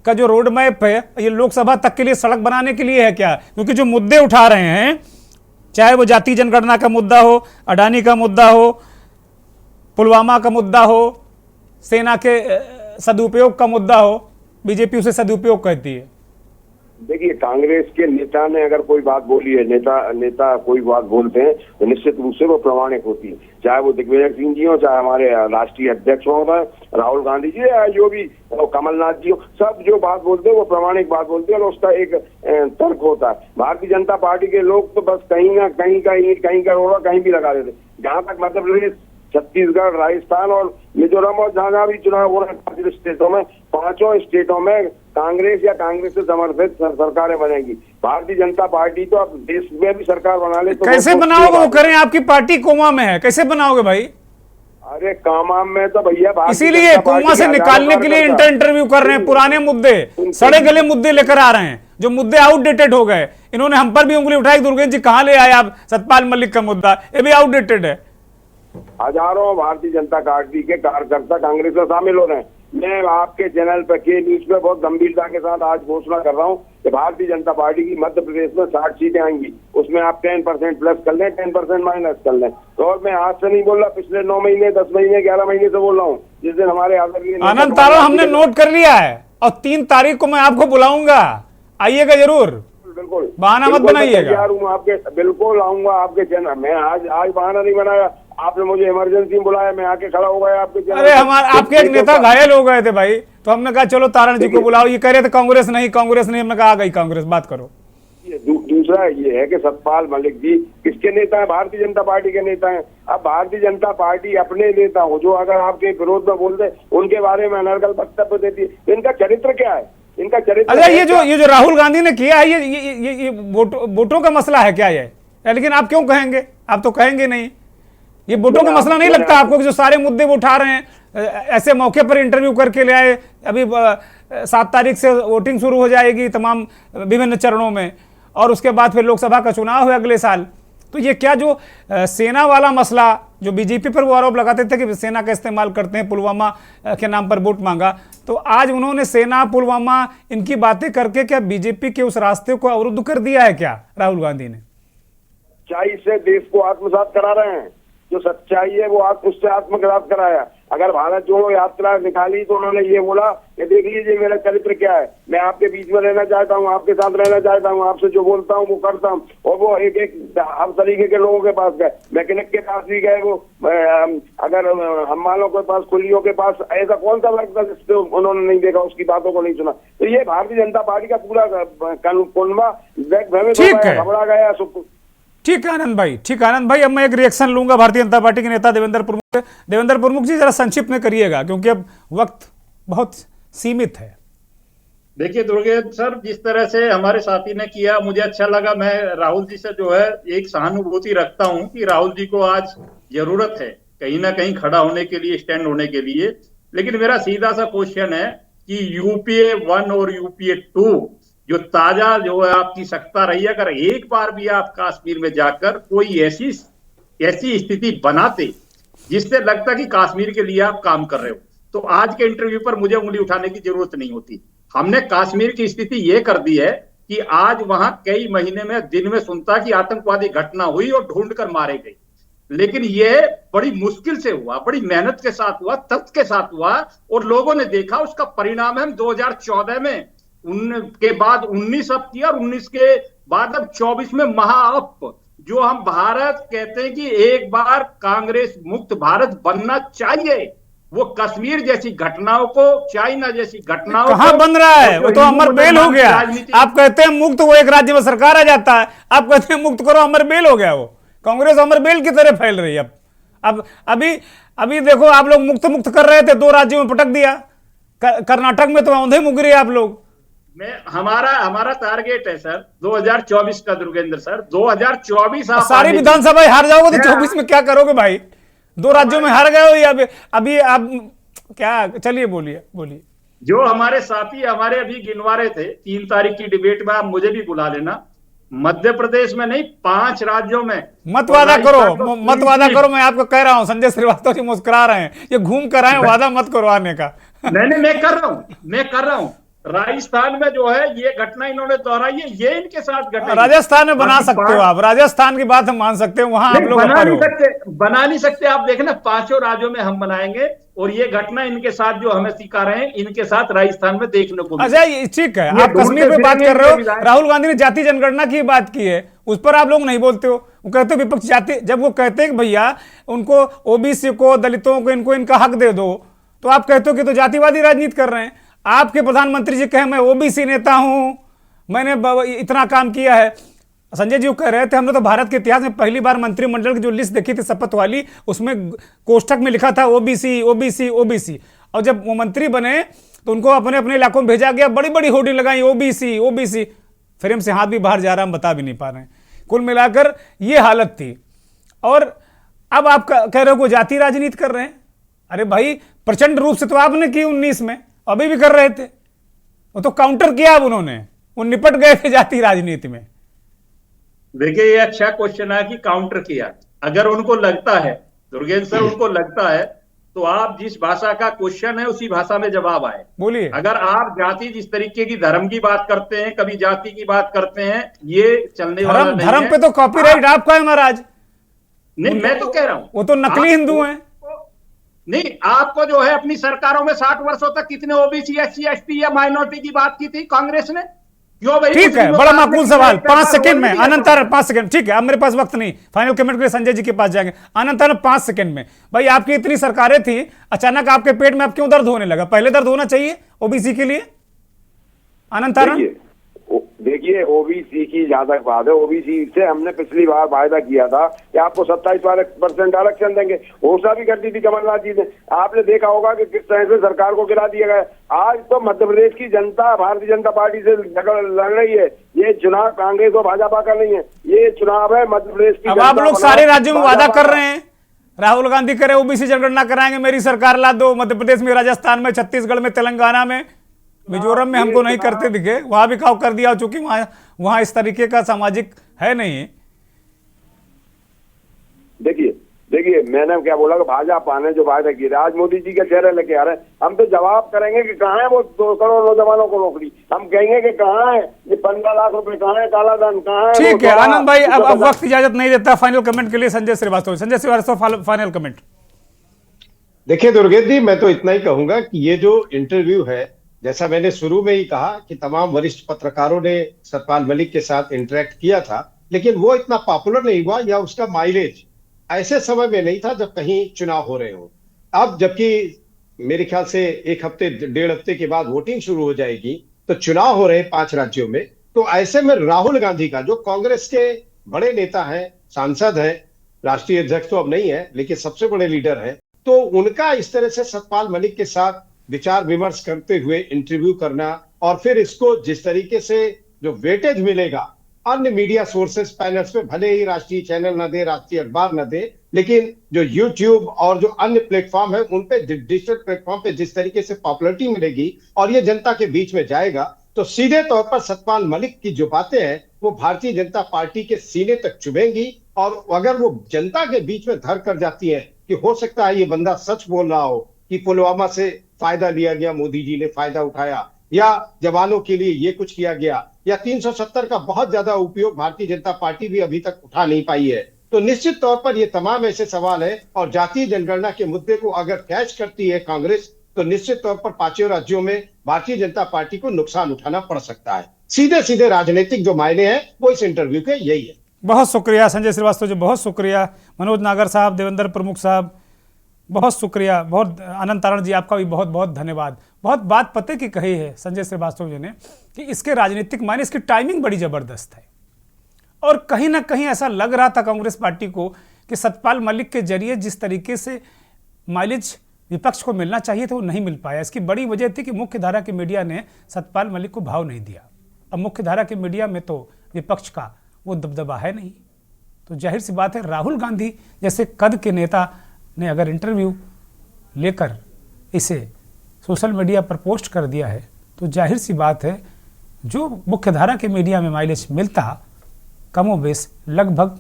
का जो रोड मैप है ये लोकसभा तक के लिए सड़क बनाने के लिए है क्या? क्योंकि जो मुद्दे उठा रहे हैं, चाहे वो जाति जनगणना का मुद्दा हो, अडानी का मुद्दा हो, पुलवामा का मुद्दा हो, सेना के सदुपयोग का मुद्दा हो, बीजेपी उसे सदुपयोग कहती है। देखिए, कांग्रेस के नेता ने अगर कोई बात बोली है, नेता कोई बात बोलते हैं तो निश्चित रूप से वो प्रमाणिक होती है, चाहे वो दिग्विजय सिंह जी हो, चाहे हमारे राष्ट्रीय अध्यक्ष हो राहुल गांधी जी, या जो भी कमलनाथ जी हो, सब जो बात बोलते हैं वो प्रमाणिक बात बोलते हैं और उसका एक तर्क होता है। भारतीय जनता पार्टी के लोग तो बस कहीं ना कहीं का रोड़ा कहीं भी लगा देते। जहां तक मध्य प्रदेश, छत्तीसगढ़, राजस्थान और मिजोरम और जहां भी चुनाव हो रहे हैं स्टेटों में, 5 स्टेटों में कांग्रेस या कांग्रेस से समर्थित सरकारें बनेगी। भारतीय जनता पार्टी तो अब देश में भी सरकार बना ले तो कैसे बनाओगे? वो करें, आपकी पार्टी कोमा में है, कैसे बनाओगे भाई? अरे कामा में तो भैया, इसीलिए कोमा से निकालने के लिए इंटरव्यू कर रहे हैं, पुराने मुद्दे, सड़े गले मुद्दे लेकर आ रहे हैं, जो मुद्दे आउटडेटेड हो गए। इन्होंने हम पर भी उंगली उठाई, दुर्गेश जी कहां ले आए आप? सतपाल मलिक का मुद्दा, ये भी आउटडेटेड है। हजारों भारतीय जनता पार्टी के कार्यकर्ता कांग्रेस में शामिल हो रहे हैं। मैं आपके चैनल पर के न्यूज पे बहुत गंभीरता के साथ आज घोषणा कर रहा हूं कि भारतीय जनता पार्टी की मध्य प्रदेश में 60 सीटें आएंगी, उसमें आप 10% प्लस कर लें, 10% माइनस कर लें। तो और मैं आज से नहीं बोल रहा, पिछले 9 महीने, 10 महीने, 11 महीने से बोल रहा हूँ, जिस दिन हमारे आनंद तारो हमने नोट कर लिया है और 3 तारीख को मैं आपको बुलाऊंगा, आइएगा जरूर, बिल्कुल बहाना मत बनाइएगा। तैयार हूँ आपके, बिल्कुल आऊंगा आपके चैनल। मैं आज बहाना नहीं बनाया, आपने मुझे इमरजेंसी में बुलाया, मैं आके खड़ा हो गया आपके चैनल। अरे आपके एक नेता घायल हो गए थे भाई, तो हमने कहा चलो तारण जी को बुलाओ। ये कह रहे थे कांग्रेस नहीं, हमने कहा आ गई कांग्रेस, बात करो। दूसरा ये है कि सतपाल मलिक जी किसके नेता है? भारतीय जनता पार्टी के नेता हैं। अब भारतीय जनता पार्टी अपने नेता हो जो अगर आपके विरोध में बोलते, उनके बारे में अनर्गल वक्तव्य देती है, तो इनका चरित्र क्या है? इनका चरित्र अच्छा, ये जो राहुल गांधी ने किया है, ये वोटों का मसला है क्या ये? लेकिन आप क्यों कहेंगे? आप तो कहेंगे नहीं, ये वोटों का मसला नहीं लगता आपको कि जो सारे मुद्दे वो उठा रहे हैं, ऐसे मौके पर इंटरव्यू करके ले आए। अभी 7 तारीख से वोटिंग शुरू हो जाएगी तमाम विभिन्न चरणों में, और उसके बाद फिर लोकसभा का चुनाव है अगले साल। तो ये क्या जो सेना वाला मसला, जो बीजेपी पर वो आरोप लगाते थे कि सेना का इस्तेमाल करते हैं, पुलवामा के नाम पर वोट मांगा, तो आज उन्होंने सेना, पुलवामा, इनकी बातें करके क्या बीजेपी के उस रास्ते को अवरुद्ध कर दिया है क्या राहुल गांधी ने? सच्चाई से देश को आत्मसात करा रहे हैं, जो सच्चाई है वो उससे आत्मसात कराया। अगर भारत जोड़ो यात्रा निकाली तो उन्होंने ये बोला कि देख लीजिए मेरा चरित्र क्या है, मैं आपके बीच में रहना चाहता हूँ, आपके साथ रहना चाहता हूँ, आपसे जो बोलता हूँ वो करता हूँ। और वो एक हर तरीके के लोगों के पास गए, मैकेनिक के पास भी गए, वो अगर हम वालों के पास, कुलियों के पास, ऐसा कौन सा वर्ग था जिससे उन्होंने नहीं देखा, उसकी बातों को नहीं सुना। तो ये भारतीय जनता पार्टी का पूरा कुनबा घबरा गया। ठीक है आनंद भाई, ठीक है आनंद भाई, अब मैं एक रिएक्शन लूंगा भारतीय जनता पार्टी के नेता देवेंद्र प्रमुख जी, जरा संक्षिप्त में करिएगा क्योंकि अब वक्त बहुत सीमित है। देखिए दुर्गेश सर, जिस तरह से हमारे साथी ने किया मुझे अच्छा लगा। मैं राहुल जी से जो है एक सहानुभूति रखता हूं कि राहुल जी को आज जरूरत है कहीं ना कहीं खड़ा होने के लिए, स्टैंड होने के लिए। लेकिन मेरा सीधा सा क्वेश्चन है कि यूपीए 1 और यूपीए 2 जो ताजा जो है आपकी सत्ता रही है, अगर एक बार भी आप कश्मीर में जाकर कोई ऐसी स्थिति बनाते जिससे लगता कि कश्मीर के लिए आप काम कर रहे हो, तो आज के इंटरव्यू पर मुझे उंगली उठाने की जरूरत नहीं होती। हमने कश्मीर की स्थिति ये कर दी है कि आज वहां कई महीने में दिन में सुनता कि आतंकवादी घटना हुई और ढूंढ कर मारे गए, लेकिन यह बड़ी मुश्किल से हुआ, बड़ी मेहनत के साथ हुआ, तथ्य के साथ हुआ, और लोगों ने देखा उसका परिणाम है। हम 2014 में उनके बाद 19 अब किया, और 19 के बाद अब 24 में महाअप, जो हम भारत कहते हैं कि एक बार कांग्रेस मुक्त भारत बनना चाहिए, वो कश्मीर जैसी घटनाओं को, चाइना जैसी घटनाओं कहां को, बन रहा है? वो तो अमर बेल हो गया। आप कहते हैं मुक्त, वो एक राज्य में सरकार आ जाता है, आप कहते हैं मुक्त करो, अमर बेल हो गया। वो कांग्रेस अमर बेल की तरह फैल रही है। अब अभी देखो, आप लोग मुक्त कर रहे थे, 2 राज्यों में पटक दिया। कर्नाटक में तो औंधे मुक रहे आप लोग। हमारा टारगेट है सर 2024 का, दुर्गेंद्र सर 2024 आप सारी विधानसभा हार जाओगे तो 24 में क्या करोगे भाई? 2 राज्यों में हार गए हो अभी आप क्या? चलिए बोलिए। जो हमारे साथी हमारे अभी गिनवा रहे थे 3 तारीख की डिबेट में, आप मुझे भी बुला लेना। मध्य प्रदेश में नहीं, 5 राज्यों में मत वादा करो, मैं आपको कह रहा हूं। संजय श्रीवास्तव जी मुस्कुरा रहे हैं, ये घूम कर आए, वादा मत करो आने का। नहीं, मैं कर रहा हूं। राजस्थान में जो है ये घटना इन्होंने दोहराई है, ये इनके साथ घटना। राजस्थान में बना सकते हो आप, राजस्थान की बात हम मान सकते हैं, वहां आप लोग बना नहीं सकते। आप देखना 5 राज्यों में हम बनाएंगे, और ये घटना इनके साथ जो हमें सिखा रहे हैं, इनके साथ राजस्थान में देखने को। अच्छा, ठीक है, आप कश्मीर पे बात कर रहे हो। राहुल गांधी ने जाति जनगणना की बात की है, उस पर आप लोग नहीं बोलते हो। वो कहते हो विपक्ष जाति, जब वो कहते हैं कि भैया उनको, ओबीसी को, दलितों को, इनको इनका हक दे दो, तो आप कहते हो कि तो जातिवादी राजनीति कर रहे हैं। आपके प्रधानमंत्री जी कहे मैं ओबीसी नेता हूं, मैंने इतना काम किया है। संजय जी कह रहे थे हमने तो भारत के इतिहास में पहली बार मंत्रिमंडल की जो लिस्ट देखी थी शपथ वाली, उसमें कोष्ठक में लिखा था ओबीसी ओबीसी ओबीसी, और जब वो मंत्री बने तो उनको अपने अपने इलाकों में भेजा गया, बड़ी बड़ी होर्डिंग लगाई ओबीसी ओबीसी, फ्रेम से हाथ भी बाहर जा रहा, हम बता भी नहीं पा रहे हैं। कुल मिलाकर ये हालत थी। और अब आप कह रहे हो कि जाति राजनीति कर रहे हैं। अरे भाई, प्रचंड रूप से तो आपने की 19 में, अभी भी कर रहे थे, वो तो काउंटर किया अब उन्होंने, वो निपट गए थे जाति राजनीति में। देखिए, ये अच्छा क्वेश्चन है कि काउंटर किया। अगर उनको लगता है, दुर्गेंद्र सर, उनको लगता है तो आप जिस भाषा का क्वेश्चन है उसी भाषा में जवाब आए। बोलिए। अगर आप जाति, जिस तरीके की धर्म की बात करते हैं, कभी जाति की बात करते हैं, ये चलने वाला नहीं है। धर्म पे तो कॉपीराइट आपका है महाराज। नहीं, मैं तो कह रहा हूं वो तो नकली हिंदू हैं। नहीं, आपको जो है अपनी सरकारों में 60 वर्षों तक कितने ओबीसी, एससी, एसटी या माइनॉरिटी की बात की थी कांग्रेस ने? क्यों भाई? ठीक है, बड़ा माकूल सवाल। 5 सेकंड में अनंतर, 5 सेकंड, ठीक है, अब मेरे पास वक्त नहीं, फाइनल कमेंट के लिए संजय जी के पास जाएंगे। अनंतर 5 सेकंड में, भाई आपकी इतनी सरकारें थी, अचानक आपके पेट में अब क्यों दर्द होने लगा? पहले दर्द होना चाहिए ओबीसी के लिए। अनंतर देखिए, ओबीसी की जहां तक बात है, ओबीसी से हमने पिछली बार वायदा किया था कि आपको 27% आरक्षण देंगे, घोषणा भी कर दी थी कमलनाथ जी ने। आपने देखा होगा कि किस तरह से सरकार को गिरा दिया गया। आज तो मध्य प्रदेश की जनता भारतीय जनता पार्टी से लड़ रही है। ये चुनाव कांग्रेस और भाजपा का नहीं है, ये चुनाव है मध्य प्रदेश की। अब आप लोग सारे राज्यों में वादा कर रहे हैं, राहुल गांधी करे ओबीसी जनगणना कराएंगे, मेरी सरकार ला दो। मध्य प्रदेश में, राजस्थान में, छत्तीसगढ़ में, तेलंगाना में, मिजोरम में हमको नहीं करते दिखे, वहां भी खाव कर दिया, चूंकि वहां इस तरीके का सामाजिक है नहीं। देखिए मैंने क्या बोला कि भाजपा ने जो वायदा किया, आज मोदी जी के चेहरे लेके आ रहे हैं। हम तो जवाब करेंगे कि कहाँ है वो 2 करोड़ नौजवानों को नौकरी, हम कहेंगे कि कहाँ है ये 15 लाख रुपए, कहाँ है काला धन, कहाँ है। ठीक है आनंद भाई, अब वक्त इजाजत नहीं देता फाइनल कमेंट के लिए। Sanjay Shrivastava final comment. देखिए दुर्गेश जी, मैं तो इतना ही कहूंगा कि ये जो इंटरव्यू है, जैसा मैंने शुरू में ही कहा कि तमाम वरिष्ठ पत्रकारों ने सतपाल मलिक के साथ इंटरेक्ट किया था, लेकिन वो इतना पॉपुलर नहीं हुआ, या उसका माइलेज ऐसे समय में नहीं था जब कहीं चुनाव हो रहे हो। अब जबकि मेरे ख्याल से 1 हफ्ते 1.5 हफ्ते के बाद वोटिंग शुरू हो जाएगी, तो चुनाव हो रहे 5 राज्यों में, तो ऐसे में राहुल गांधी का, जो कांग्रेस के बड़े नेता हैं, सांसद हैं, राष्ट्रीय अध्यक्ष तो अब नहीं है लेकिन सबसे बड़े लीडर हैं, तो उनका इस तरह से सतपाल मलिक के साथ विचार विमर्श करते हुए इंटरव्यू करना, और फिर इसको जिस तरीके से जो वेटेज मिलेगा अन्य मीडिया सोर्सेस पैनल्स पे, भले ही राष्ट्रीय चैनल न दे, राष्ट्रीय अखबार न दे, लेकिन जो यूट्यूब और जो अन्य प्लेटफॉर्म है उन पे, डिजिटल प्लेटफॉर्म पे जिस तरीके से पॉपुलरिटी मिलेगी और ये जनता के बीच में जाएगा, तो सीधे तौर पर सतपाल मलिक की जो बातें हैं वो भारतीय जनता पार्टी के सीने तक चुभेंगी। और अगर वो जनता के बीच में धर कर जाती है कि हो सकता है ये बंदा सच बोल रहा हो कि पुलवामा से फायदा लिया गया, मोदी जी ने फायदा उठाया, या जवानों के लिए ये कुछ किया गया, या 370 का बहुत ज्यादा उपयोग भारतीय जनता पार्टी भी अभी तक उठा नहीं पाई है, तो निश्चित तौर पर ये तमाम ऐसे सवाल है। और जातीय जनगणना के मुद्दे को अगर कैच करती है कांग्रेस, तो निश्चित तौर पर पांचों राज्यों में भारतीय जनता पार्टी को नुकसान उठाना पड़ सकता है। सीधे सीधे राजनीतिक जो मायने हैं वो इस इंटरव्यू के यही है। बहुत शुक्रिया संजय श्रीवास्तव जी, बहुत शुक्रिया मनोज नागर साहब, देवेंद्र प्रमुख साहब, बहुत शुक्रिया। बहुत आनंद तारण जी, आपका भी बहुत बहुत धन्यवाद। बहुत बात पते की कही है संजय श्रीवास्तव जी ने कि इसके राजनीतिक मायने, इसकी टाइमिंग बड़ी ज़बरदस्त है। और कहीं ना कहीं ऐसा लग रहा था कांग्रेस पार्टी को कि सतपाल मलिक के जरिए जिस तरीके से माइलेज विपक्ष को मिलना चाहिए था वो नहीं मिल पाया। इसकी बड़ी वजह थी कि मुख्य धारा की मीडिया ने सतपाल मलिक को भाव नहीं दिया। अब मुख्य धारा की मीडिया में तो विपक्ष का वो दबदबा है नहीं, तो जाहिर सी बात है राहुल गांधी जैसे कद के नेता ने अगर इंटरव्यू लेकर इसे सोशल मीडिया पर पोस्ट कर दिया है तो जाहिर सी बात है जो मुख्य धारा के मीडिया में माइलेज मिलता कमोबेश लगभग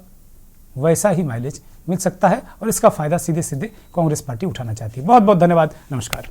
वैसा ही माइलेज मिल सकता है और इसका फायदा सीधे सीधे कांग्रेस पार्टी उठाना चाहती है। बहुत बहुत धन्यवाद, नमस्कार।